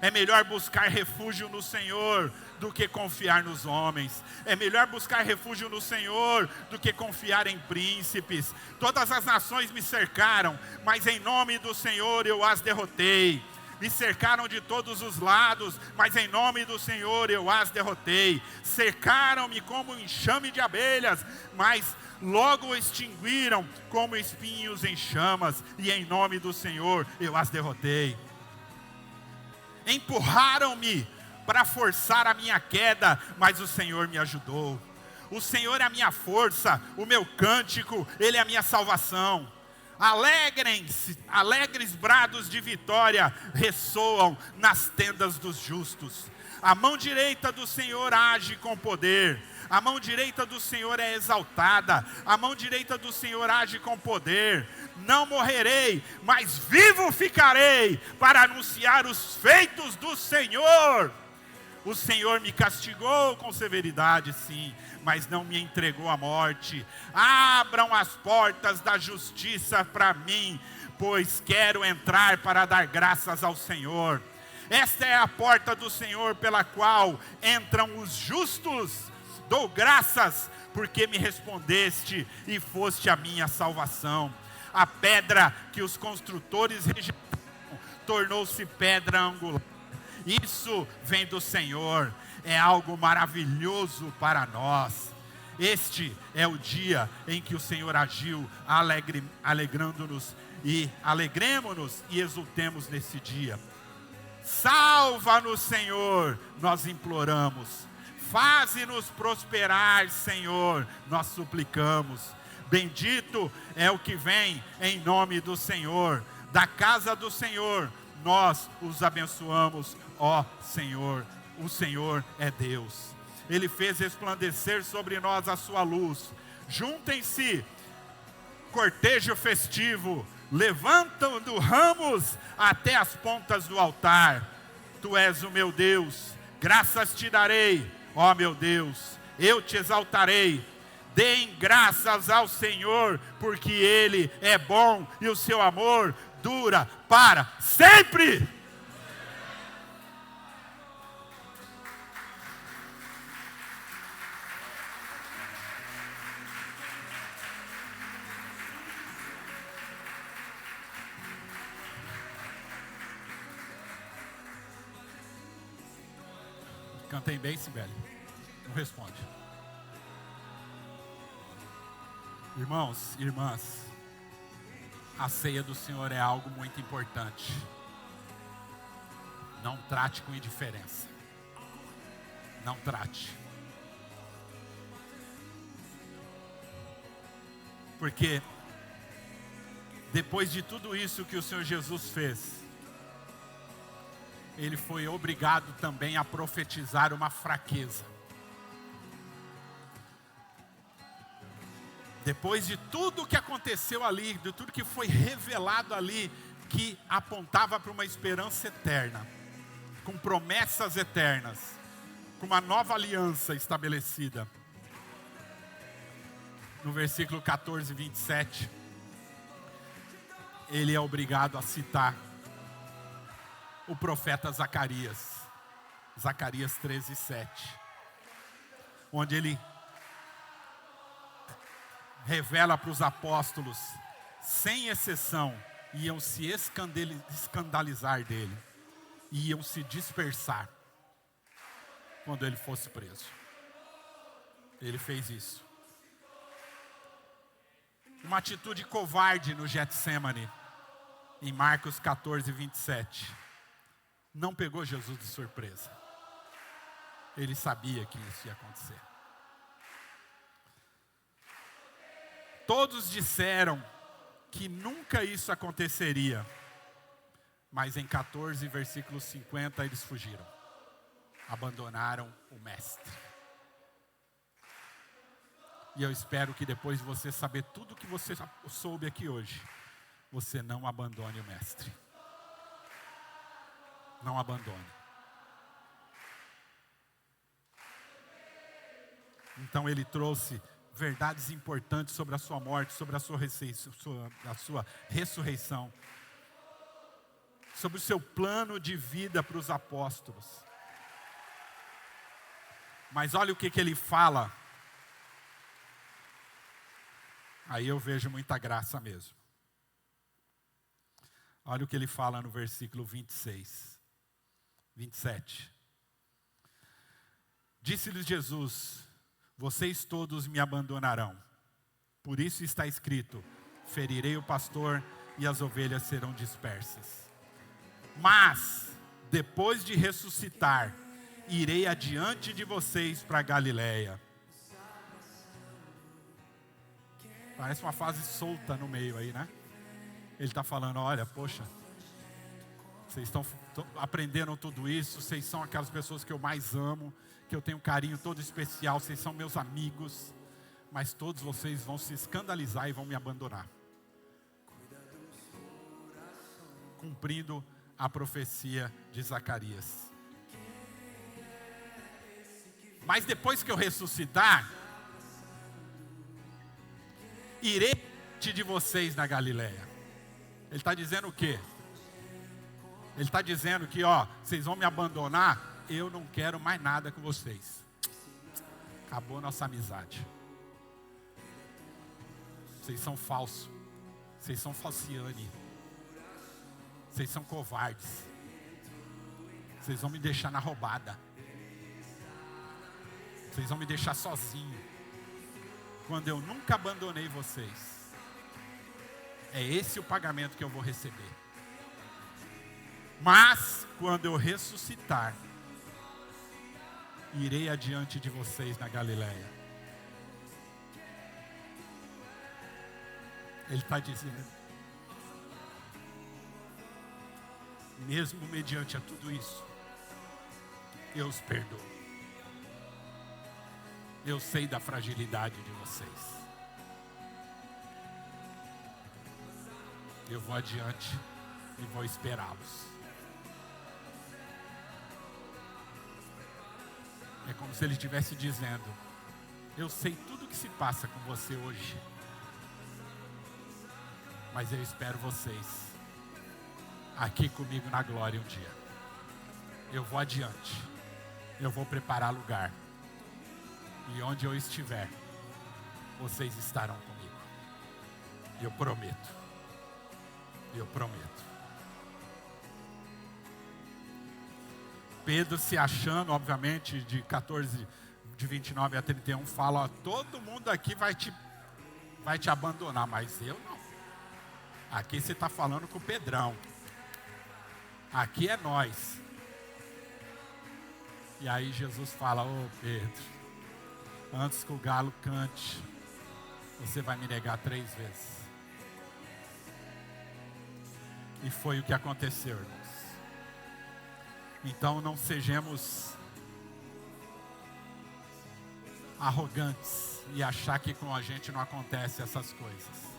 É melhor buscar refúgio no Senhor do que confiar nos homens. É melhor buscar refúgio no Senhor do que confiar em príncipes. Todas as nações me cercaram, mas em nome do Senhor eu as derrotei. Me cercaram de todos os lados, mas em nome do Senhor eu as derrotei. Cercaram-me como um enxame de abelhas, mas logo extinguiram como espinhos em chamas, e em nome do Senhor eu as derrotei. Empurraram-me para forçar a minha queda, mas o Senhor me ajudou. O Senhor é a minha força, o meu cântico, Ele é a minha salvação. Alegrem-se, alegres brados de vitória ressoam nas tendas dos justos. A mão direita do Senhor age com poder. A mão direita do Senhor é exaltada. A mão direita do Senhor age com poder. Não morrerei, mas vivo ficarei para anunciar os feitos do Senhor. O Senhor me castigou com severidade, sim, mas não me entregou à morte. Abram as portas da justiça para mim, pois quero entrar para dar graças ao Senhor. Esta é a porta do Senhor pela qual entram os justos. Dou graças porque me respondeste e foste a minha salvação. A pedra que os construtores rejeitaram tornou-se pedra angular. Isso vem do Senhor, é algo maravilhoso para nós. Este é o dia em que o Senhor agiu, alegrando-nos, e alegremos-nos e exultemos nesse dia. Salva-nos, Senhor, nós imploramos. Faze-nos prosperar, Senhor, nós suplicamos. Bendito é o que vem em nome do Senhor. Da casa do Senhor, nós os abençoamos, ó Senhor. O Senhor é Deus. Ele fez resplandecer sobre nós a sua luz. Juntem-se, cortejo festivo, levantando ramos até as pontas do altar. Tu és o meu Deus, graças te darei, ó meu Deus, eu te exaltarei. Deem graças ao Senhor, porque Ele é bom e o seu amor dura para sempre. Cantem bem, Sibeli. Não responde. Irmãos, irmãs, a ceia do Senhor é algo muito importante. Não trate com indiferença. Não trate. Porque depois de tudo isso que o Senhor Jesus fez, Ele foi obrigado também a profetizar uma fraqueza. Depois de tudo que aconteceu ali, de tudo que foi revelado ali, que apontava para uma esperança eterna, com promessas eternas, com uma nova aliança estabelecida. No versículo 14, 27, ele é obrigado a citar o profeta Zacarias, Zacarias 13, 7, onde ele revela para os apóstolos, sem exceção, iam se escandalizar dele, iam se dispersar, quando ele fosse preso. Ele fez isso. Uma atitude covarde no Getsemane, em Marcos 14, 27. Não pegou Jesus de surpresa. Ele sabia que isso ia acontecer. Todos disseram que nunca isso aconteceria. Mas em 14, versículo 50, eles fugiram. Abandonaram o Mestre. E eu espero que depois de você saber tudo que você soube aqui hoje, você não abandone o Mestre. Não abandone. Então ele trouxe verdades importantes sobre a sua morte, sobre a sua ressurreição, sobre o seu plano de vida para os apóstolos. Mas olha o que ele fala. Aí eu vejo muita graça mesmo. Olha o que ele fala no versículo 26, 27. Disse-lhes Jesus: vocês todos me abandonarão. Por isso está escrito: ferirei o pastor e as ovelhas serão dispersas. Mas, depois de ressuscitar, irei adiante de vocês para Galiléia. Parece uma frase solta no meio aí, né? Ele está falando, olha, poxa, vocês estão aprendendo tudo isso, vocês são aquelas pessoas que eu mais amo, que eu tenho um carinho todo especial, vocês são meus amigos, mas todos vocês vão se escandalizar e vão me abandonar. Cumprindo a profecia de Zacarias. Mas depois que eu ressuscitar, irei diante de vocês na Galileia. Ele está dizendo o quê? Ele está dizendo que, vocês vão me abandonar, eu não quero mais nada com vocês. Acabou nossa amizade. Vocês são falsos. Vocês são falciane. Vocês são covardes. Vocês vão me deixar na roubada. Vocês vão me deixar sozinho. Quando eu nunca abandonei vocês. É esse o pagamento que eu vou receber. Mas, quando eu ressuscitar, irei adiante de vocês na Galileia. Ele está dizendo, mesmo mediante a tudo isso, eu os perdoo. Eu sei da fragilidade de vocês. Eu vou adiante e vou esperá-los. É como se ele estivesse dizendo, eu sei tudo o que se passa com você hoje, mas eu espero vocês aqui comigo na glória um dia. Eu vou adiante, eu vou preparar lugar, e onde eu estiver, vocês estarão comigo. Eu prometo. Eu prometo. Pedro, se achando, obviamente, de 29 a 31, fala, todo mundo aqui vai te abandonar, mas eu não. Aqui você está falando com o Pedrão. Aqui é nós. E aí Jesus fala, Pedro, antes que o galo cante, você vai me negar 3 vezes. E foi o que aconteceu, irmãos. Então não sejamos arrogantes e achar que com a gente não acontece essas coisas.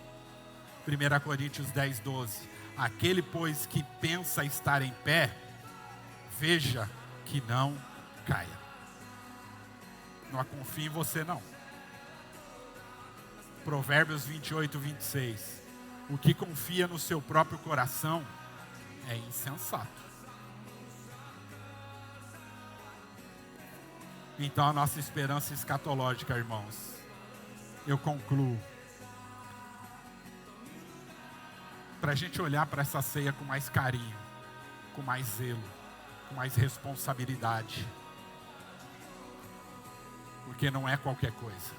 1 Coríntios 10, 12. Aquele, pois, que pensa estar em pé, veja que não caia. Não confie em você, não. Provérbios 28, 26. O que confia no seu próprio coração é insensato. Então a nossa esperança escatológica, irmãos, eu concluo. Para a gente olhar para essa ceia com mais carinho, com mais zelo, com mais responsabilidade. Porque não é qualquer coisa.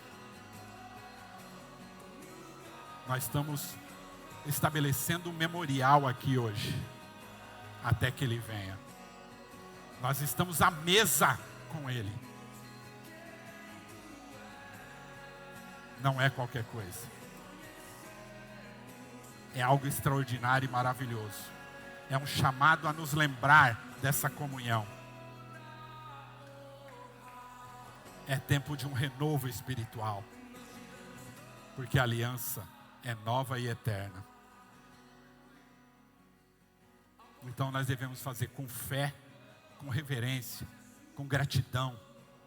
Nós estamos estabelecendo um memorial aqui hoje, até que Ele venha. Nós estamos à mesa com Ele. Não é qualquer coisa. É algo extraordinário e maravilhoso. É um chamado a nos lembrar dessa comunhão. É tempo de um renovo espiritual. Porque a aliança é nova e eterna. Então nós devemos fazer com fé, com reverência, com gratidão,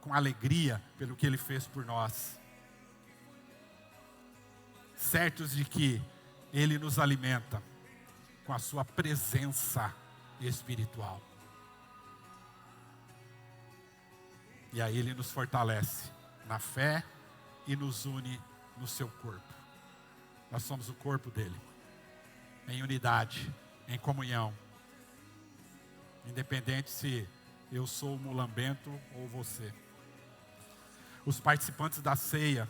com alegria pelo que Ele fez por nós. Certos de que Ele nos alimenta com a sua presença espiritual. E aí Ele nos fortalece na fé e nos une no seu corpo. Nós somos o corpo dele, em unidade, em comunhão. Independente se eu sou o mulambento ou você. Os participantes da ceia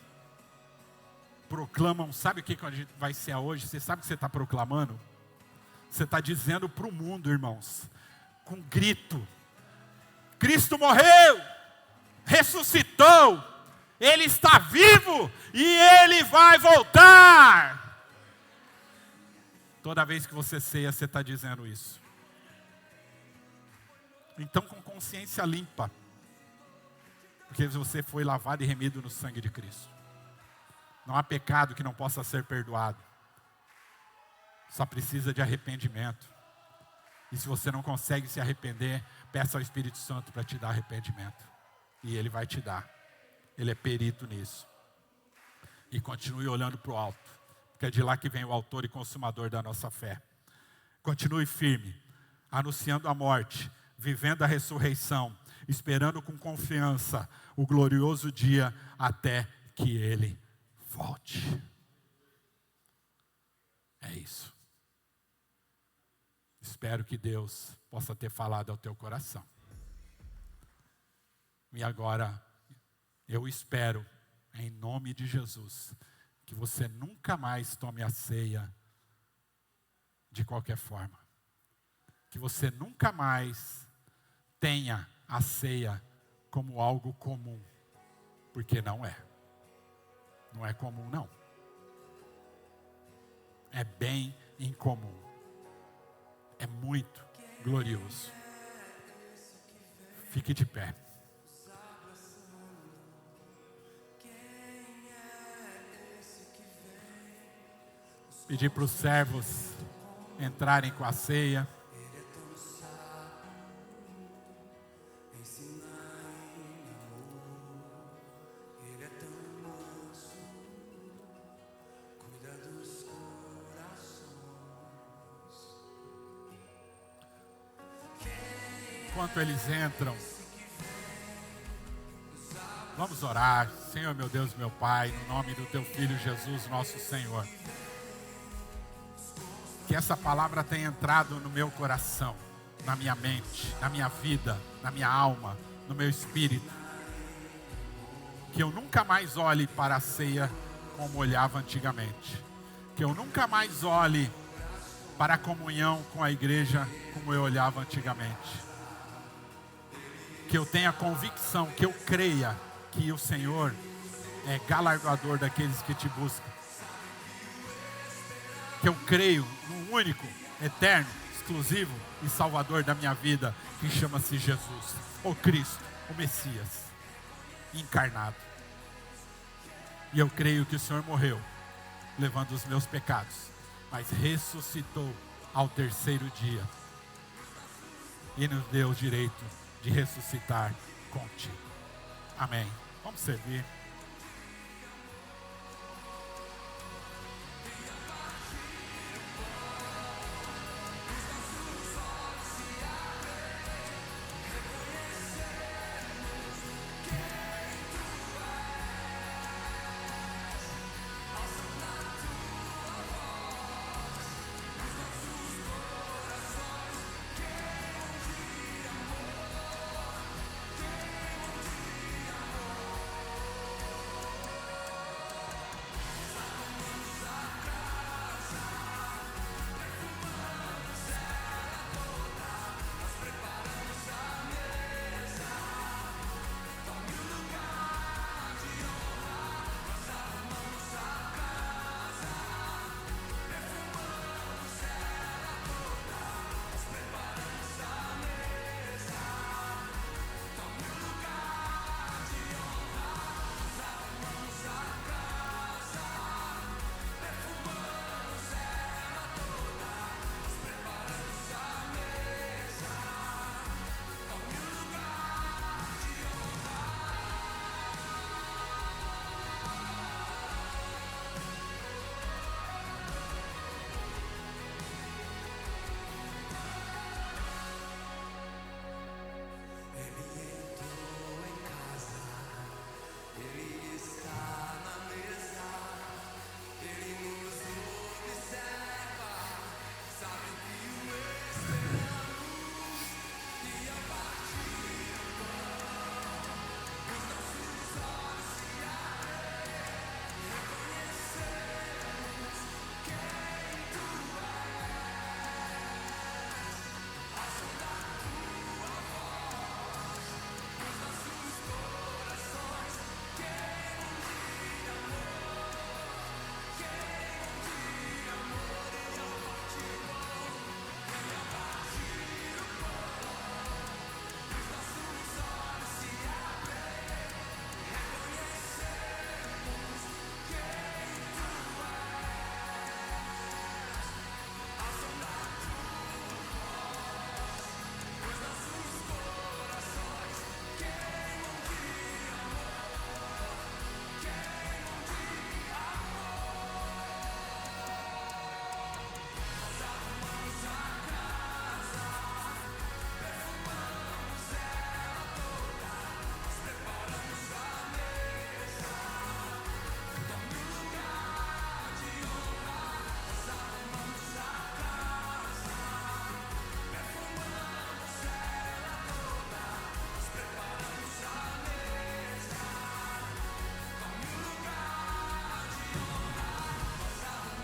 proclamam, sabe o que a gente vai ser hoje? Você sabe o que você está proclamando? Você está dizendo para o mundo, irmãos, com grito: Cristo morreu, ressuscitou, Ele está vivo e Ele vai voltar. Toda vez que você ceia, você está dizendo isso. Então, com consciência limpa, porque você foi lavado e remido no sangue de Cristo. Não há pecado que não possa ser perdoado. Só precisa de arrependimento. E se você não consegue se arrepender, peça ao Espírito Santo para te dar arrependimento. E Ele vai te dar. Ele é perito nisso. E continue olhando para o alto, porque é de lá que vem o autor e consumador da nossa fé. Continue firme, anunciando a morte, vivendo a ressurreição, esperando com confiança o glorioso dia até que Ele volte. É isso. Espero que Deus possa ter falado ao teu coração. E agora, eu espero, em nome de Jesus, que você nunca mais tome a ceia de qualquer forma. Que você nunca mais tenha a ceia como algo comum. Porque não é. Não é comum, não. É bem incomum. É muito glorioso. Fique de pé. Pedir para os servos entrarem com a ceia. Enquanto eles entram, vamos orar. Senhor, meu Deus, meu Pai, no nome do Teu Filho Jesus, nosso Senhor. Que essa palavra tenha entrado no meu coração, na minha mente, na minha vida, na minha alma, no meu espírito. Que eu nunca mais olhe para a ceia como olhava antigamente. Que eu nunca mais olhe para a comunhão com a igreja como eu olhava antigamente. Que eu tenha convicção, que eu creia que o Senhor é galardoador daqueles que te buscam. Que eu creio no único, eterno, exclusivo e salvador da minha vida, que chama-se Jesus, o Cristo, o Messias, encarnado. E eu creio que o Senhor morreu, levando os meus pecados, mas ressuscitou ao terceiro dia e nos deu o direito de ressuscitar contigo. Amém. Vamos servir.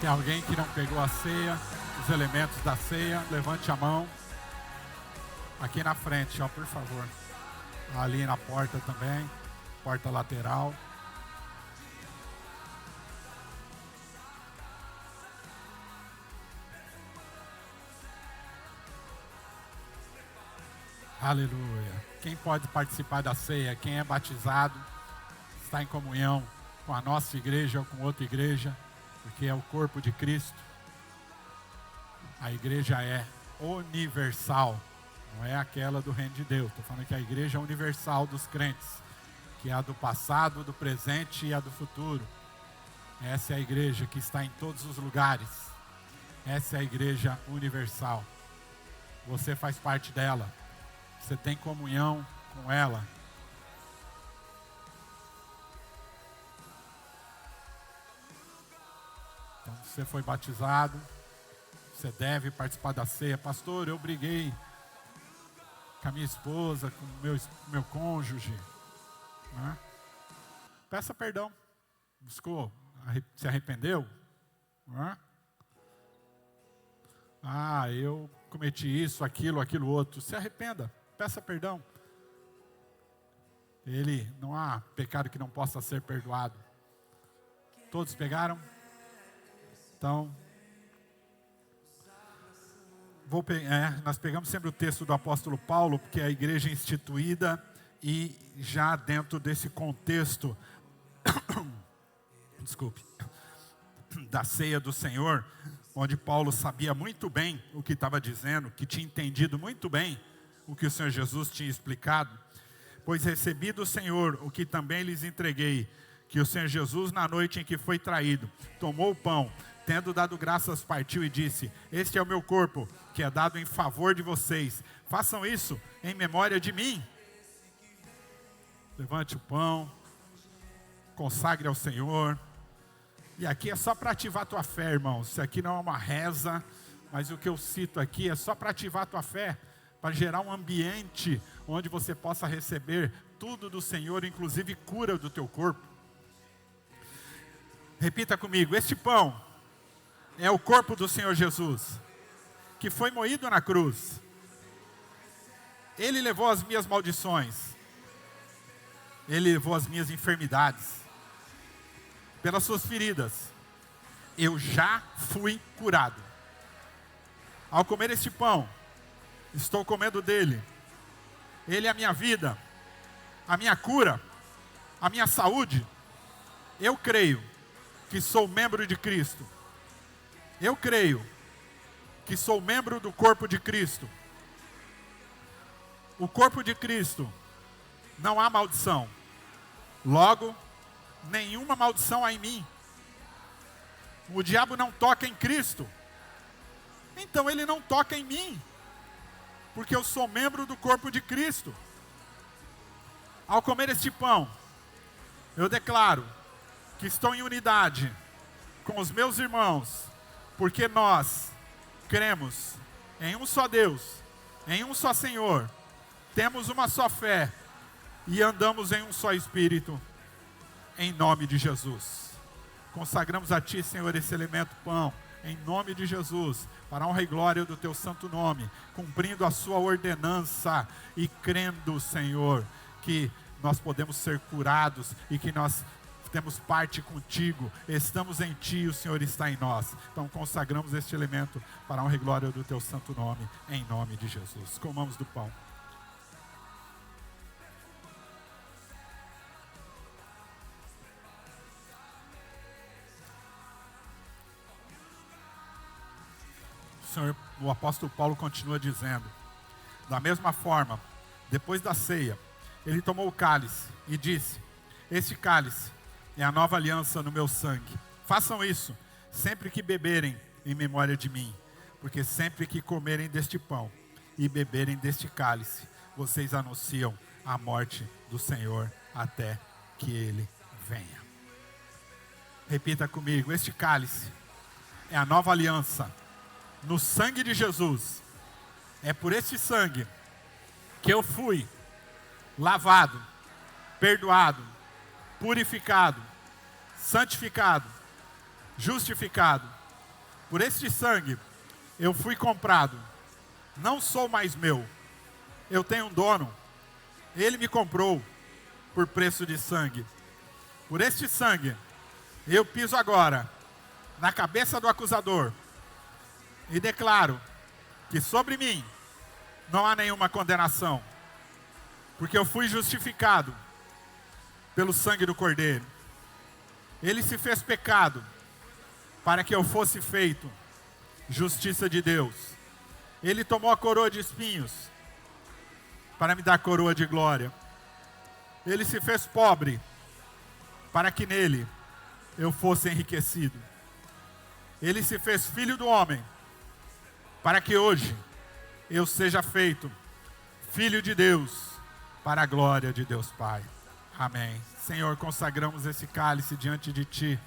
Tem alguém que não pegou a ceia, os elementos da ceia? Levante a mão. Aqui na frente, ó, por favor. Ali na porta também, porta lateral. Aleluia. Quem pode participar da ceia? Quem é batizado, está em comunhão com a nossa igreja ou com outra igreja, porque é o corpo de Cristo. A igreja é universal, não é aquela do reino de Deus. Estou falando que a igreja é universal dos crentes, que é a do passado, do presente e a do futuro. Essa é a igreja que está em todos os lugares. Essa é a igreja universal. Você faz parte dela. Você tem comunhão com ela. Então, você foi batizado, você deve participar da ceia. Pastor, eu briguei com a minha esposa, com o meu cônjuge. Né? Peça perdão. Buscou, se arrependeu? Né? Eu cometi isso, aquilo outro. Se arrependa, peça perdão. Não há pecado que não possa ser perdoado. Todos pegaram? Então, nós pegamos sempre o texto do apóstolo Paulo, porque é a igreja instituída e já dentro desse contexto, desculpe, da ceia do Senhor, onde Paulo sabia muito bem o que estava dizendo, que tinha entendido muito bem o que o Senhor Jesus tinha explicado. Pois recebi do Senhor o que também lhes entreguei, que o Senhor Jesus, na noite em que foi traído, tomou o pão, tendo dado graças, partiu e disse: este é o meu corpo, que é dado em favor de vocês. Façam isso em memória de mim. Levante o pão, consagre ao Senhor. E aqui é só para ativar a tua fé, irmãos. Isso aqui não é uma reza, mas o que eu cito aqui é só para ativar a tua fé, para gerar um ambiente onde você possa receber tudo do Senhor, inclusive cura do teu corpo. Repita comigo: este pão é o corpo do Senhor Jesus, que foi moído na cruz. Ele levou as minhas maldições. Ele levou as minhas enfermidades. Pelas suas feridas, eu já fui curado. Ao comer este pão, estou comendo dele. Ele é a minha vida, a minha cura, a minha saúde. Eu creio que sou membro de Cristo. Eu creio que sou membro do corpo de Cristo. O corpo de Cristo, não há maldição. Logo, nenhuma maldição há em mim. O diabo não toca em Cristo. Então ele não toca em mim, porque eu sou membro do corpo de Cristo. Ao comer este pão, eu declaro que estou em unidade com os meus irmãos, porque nós cremos em um só Deus, em um só Senhor, temos uma só fé e andamos em um só Espírito, em nome de Jesus. Consagramos a Ti, Senhor, esse elemento pão, em nome de Jesus, para a honra e glória do Teu santo nome, cumprindo a Sua ordenança e crendo, Senhor, que nós podemos ser curados e que nós temos parte contigo, estamos em Ti e o Senhor está em nós. Então consagramos este elemento para a honra e glória do Teu santo nome, em nome de Jesus. Comamos do pão. O apóstolo Paulo continua dizendo: da mesma forma, depois da ceia, ele tomou o cálice e disse: este cálice é a nova aliança no meu sangue. Façam isso sempre que beberem em memória de mim, porque sempre que comerem deste pão e beberem deste cálice, vocês anunciam a morte do Senhor até que Ele venha. Repita comigo: este cálice é a nova aliança no sangue de Jesus. É por este sangue que eu fui lavado, perdoado, purificado, santificado, justificado Por este sangue eu fui comprado. Não sou mais meu. Eu tenho um dono. Ele me comprou por preço de sangue. Por este sangue eu piso agora na cabeça do acusador e declaro que sobre mim não há nenhuma condenação, porque eu fui justificado pelo sangue do Cordeiro. Ele se fez pecado para que eu fosse feito justiça de Deus. Ele tomou a coroa de espinhos para me dar coroa de glória. Ele se fez pobre para que nele eu fosse enriquecido. Ele se fez filho do homem para que hoje eu seja feito filho de Deus para a glória de Deus Pai. Amém. Senhor, consagramos esse cálice diante de Ti,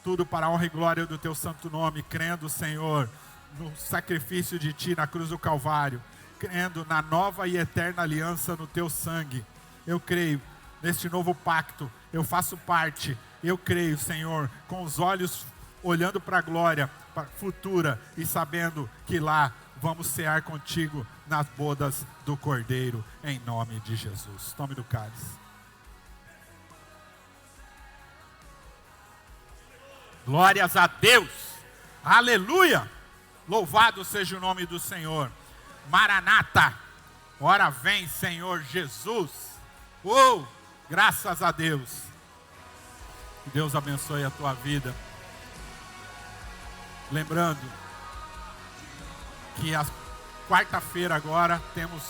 tudo para a honra e glória do Teu santo nome, crendo, Senhor, no sacrifício de Ti na cruz do Calvário, crendo na nova e eterna aliança no Teu sangue. Eu creio neste novo pacto, eu faço parte, eu creio, Senhor, com os olhos olhando para a glória futura e sabendo que lá vamos cear contigo nas bodas do Cordeiro, em nome de Jesus. Tome do cálice. Glórias a Deus, aleluia, louvado seja o nome do Senhor. Maranata, ora vem Senhor Jesus. Oh, graças a Deus. Que Deus abençoe a tua vida. Lembrando que a quarta-feira agora temos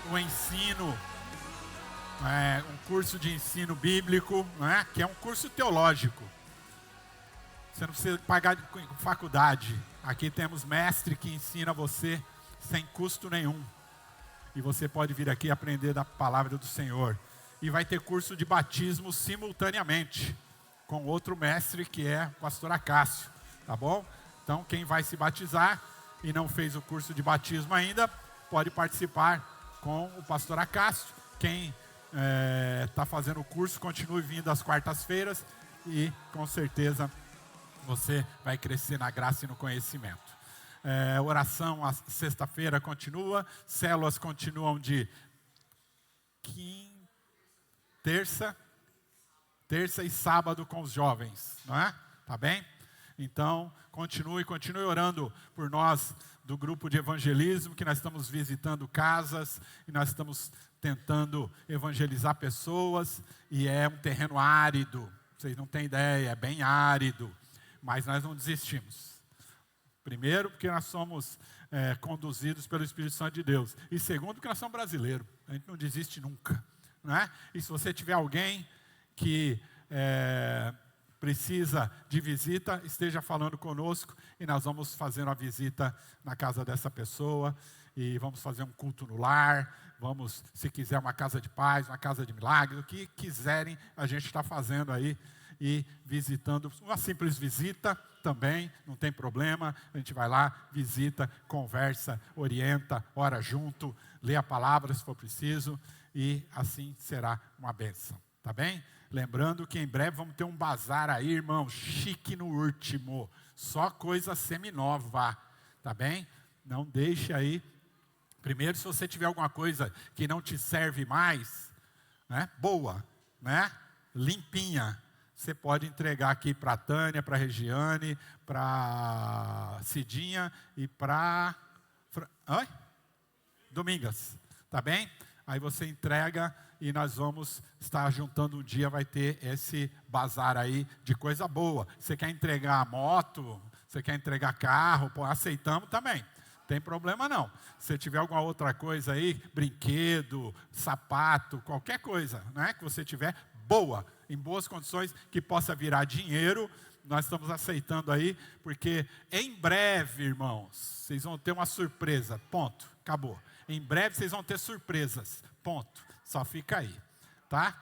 o ensino, um curso de ensino bíblico, que é um curso teológico. Você não precisa pagar com faculdade. Aqui temos mestre que ensina você sem custo nenhum. E você pode vir aqui aprender da palavra do Senhor. E vai ter curso de batismo simultaneamente, com outro mestre que é o pastor Acácio. Tá bom? Então quem vai se batizar e não fez o curso de batismo ainda, pode participar com o pastor Acácio. Quem está fazendo o curso, continue vindo às quartas-feiras e com certeza você vai crescer na graça e no conhecimento. Oração, a sexta-feira continua, células continuam de terça e sábado com os jovens, não é? Tá bem? Então, continue orando por nós do grupo de evangelismo, que nós estamos visitando casas e nós estamos tentando evangelizar pessoas, e é um terreno árido, vocês não têm ideia, é bem árido. Mas nós não desistimos. Primeiro, porque nós somos conduzidos pelo Espírito Santo de Deus. E segundo, porque nós somos brasileiros. A gente não desiste nunca. Não é? E se você tiver alguém que precisa de visita, esteja falando conosco e nós vamos fazer uma visita na casa dessa pessoa. E vamos fazer um culto no lar. Vamos, se quiser, uma casa de paz, uma casa de milagres. O que quiserem, a gente está fazendo aí. E visitando, uma simples visita também, não tem problema, a gente vai lá, visita, conversa, orienta, ora junto, lê a palavra se for preciso, e assim será uma bênção, tá bem? Lembrando que em breve vamos ter um bazar aí, irmão, chique no último, só coisa seminova, tá bem? Não deixe aí, primeiro se você tiver alguma coisa que não te serve mais, boa, limpinha, você pode entregar aqui para a Tânia, para a Regiane, para a Cidinha e para Domingas, tá bem? Aí você entrega e nós vamos estar juntando um dia, vai ter esse bazar aí de coisa boa. Você quer entregar moto, você quer entregar carro, aceitamos também. Não tem problema não. Se tiver alguma outra coisa aí, brinquedo, sapato, qualquer coisa, que você tiver, boa, em boas condições, que possa virar dinheiro, nós estamos aceitando aí, porque em breve, irmãos, vocês vão ter uma surpresa, ponto, acabou. Em breve vocês vão ter surpresas, ponto, só fica aí, tá?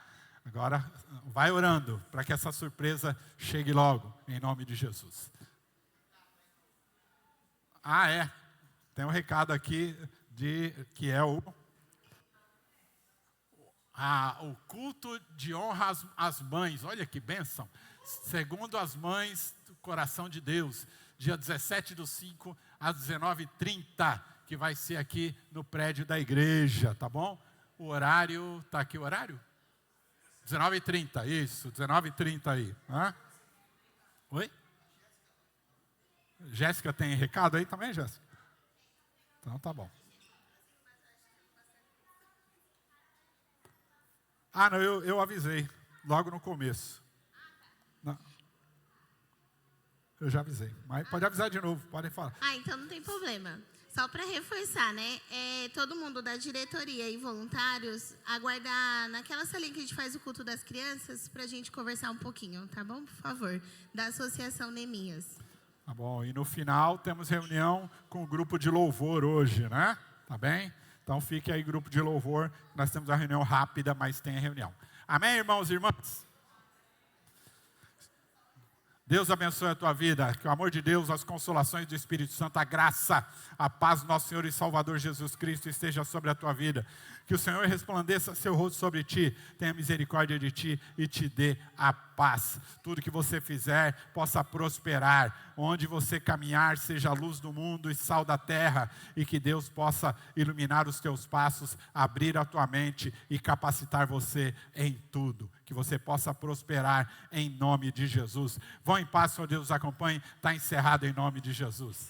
Agora, vai orando, para que essa surpresa chegue logo, em nome de Jesus. Tem um recado aqui, que é o culto de honra às mães. Olha que bênção. Segundo as mães do coração de Deus, dia 17/5, às 19h30, que vai ser aqui no prédio da igreja, tá bom? O horário, tá aqui o horário? 19h30, isso, 19h30 aí. Hã? Oi? Jéssica tem recado aí também, Jéssica? Então tá bom. Ah, não, eu avisei, logo no começo. Não, eu já avisei, mas pode avisar de novo, podem falar. Então não tem problema. Só para reforçar, né? Todo mundo da diretoria e voluntários aguardar naquela salinha que a gente faz o culto das crianças para a gente conversar um pouquinho, tá bom? Por favor, da Associação Neemias. Tá bom, e no final temos reunião com o grupo de louvor hoje, né? Tá bem? Então fique aí, grupo de louvor, nós temos a reunião rápida, mas tem a reunião. Amém, irmãos e irmãs? Deus abençoe a tua vida, que o amor de Deus, as consolações do Espírito Santo, a graça, a paz do nosso Senhor e Salvador Jesus Cristo esteja sobre a tua vida. Que o Senhor resplandeça seu rosto sobre ti, tenha misericórdia de ti e te dê a paz. Tudo que você fizer possa prosperar, onde você caminhar seja a luz do mundo e sal da terra, e que Deus possa iluminar os teus passos, abrir a tua mente e capacitar você em tudo. Que você possa prosperar em nome de Jesus. Vão em paz, Senhor Deus, acompanhe. Está encerrado em nome de Jesus.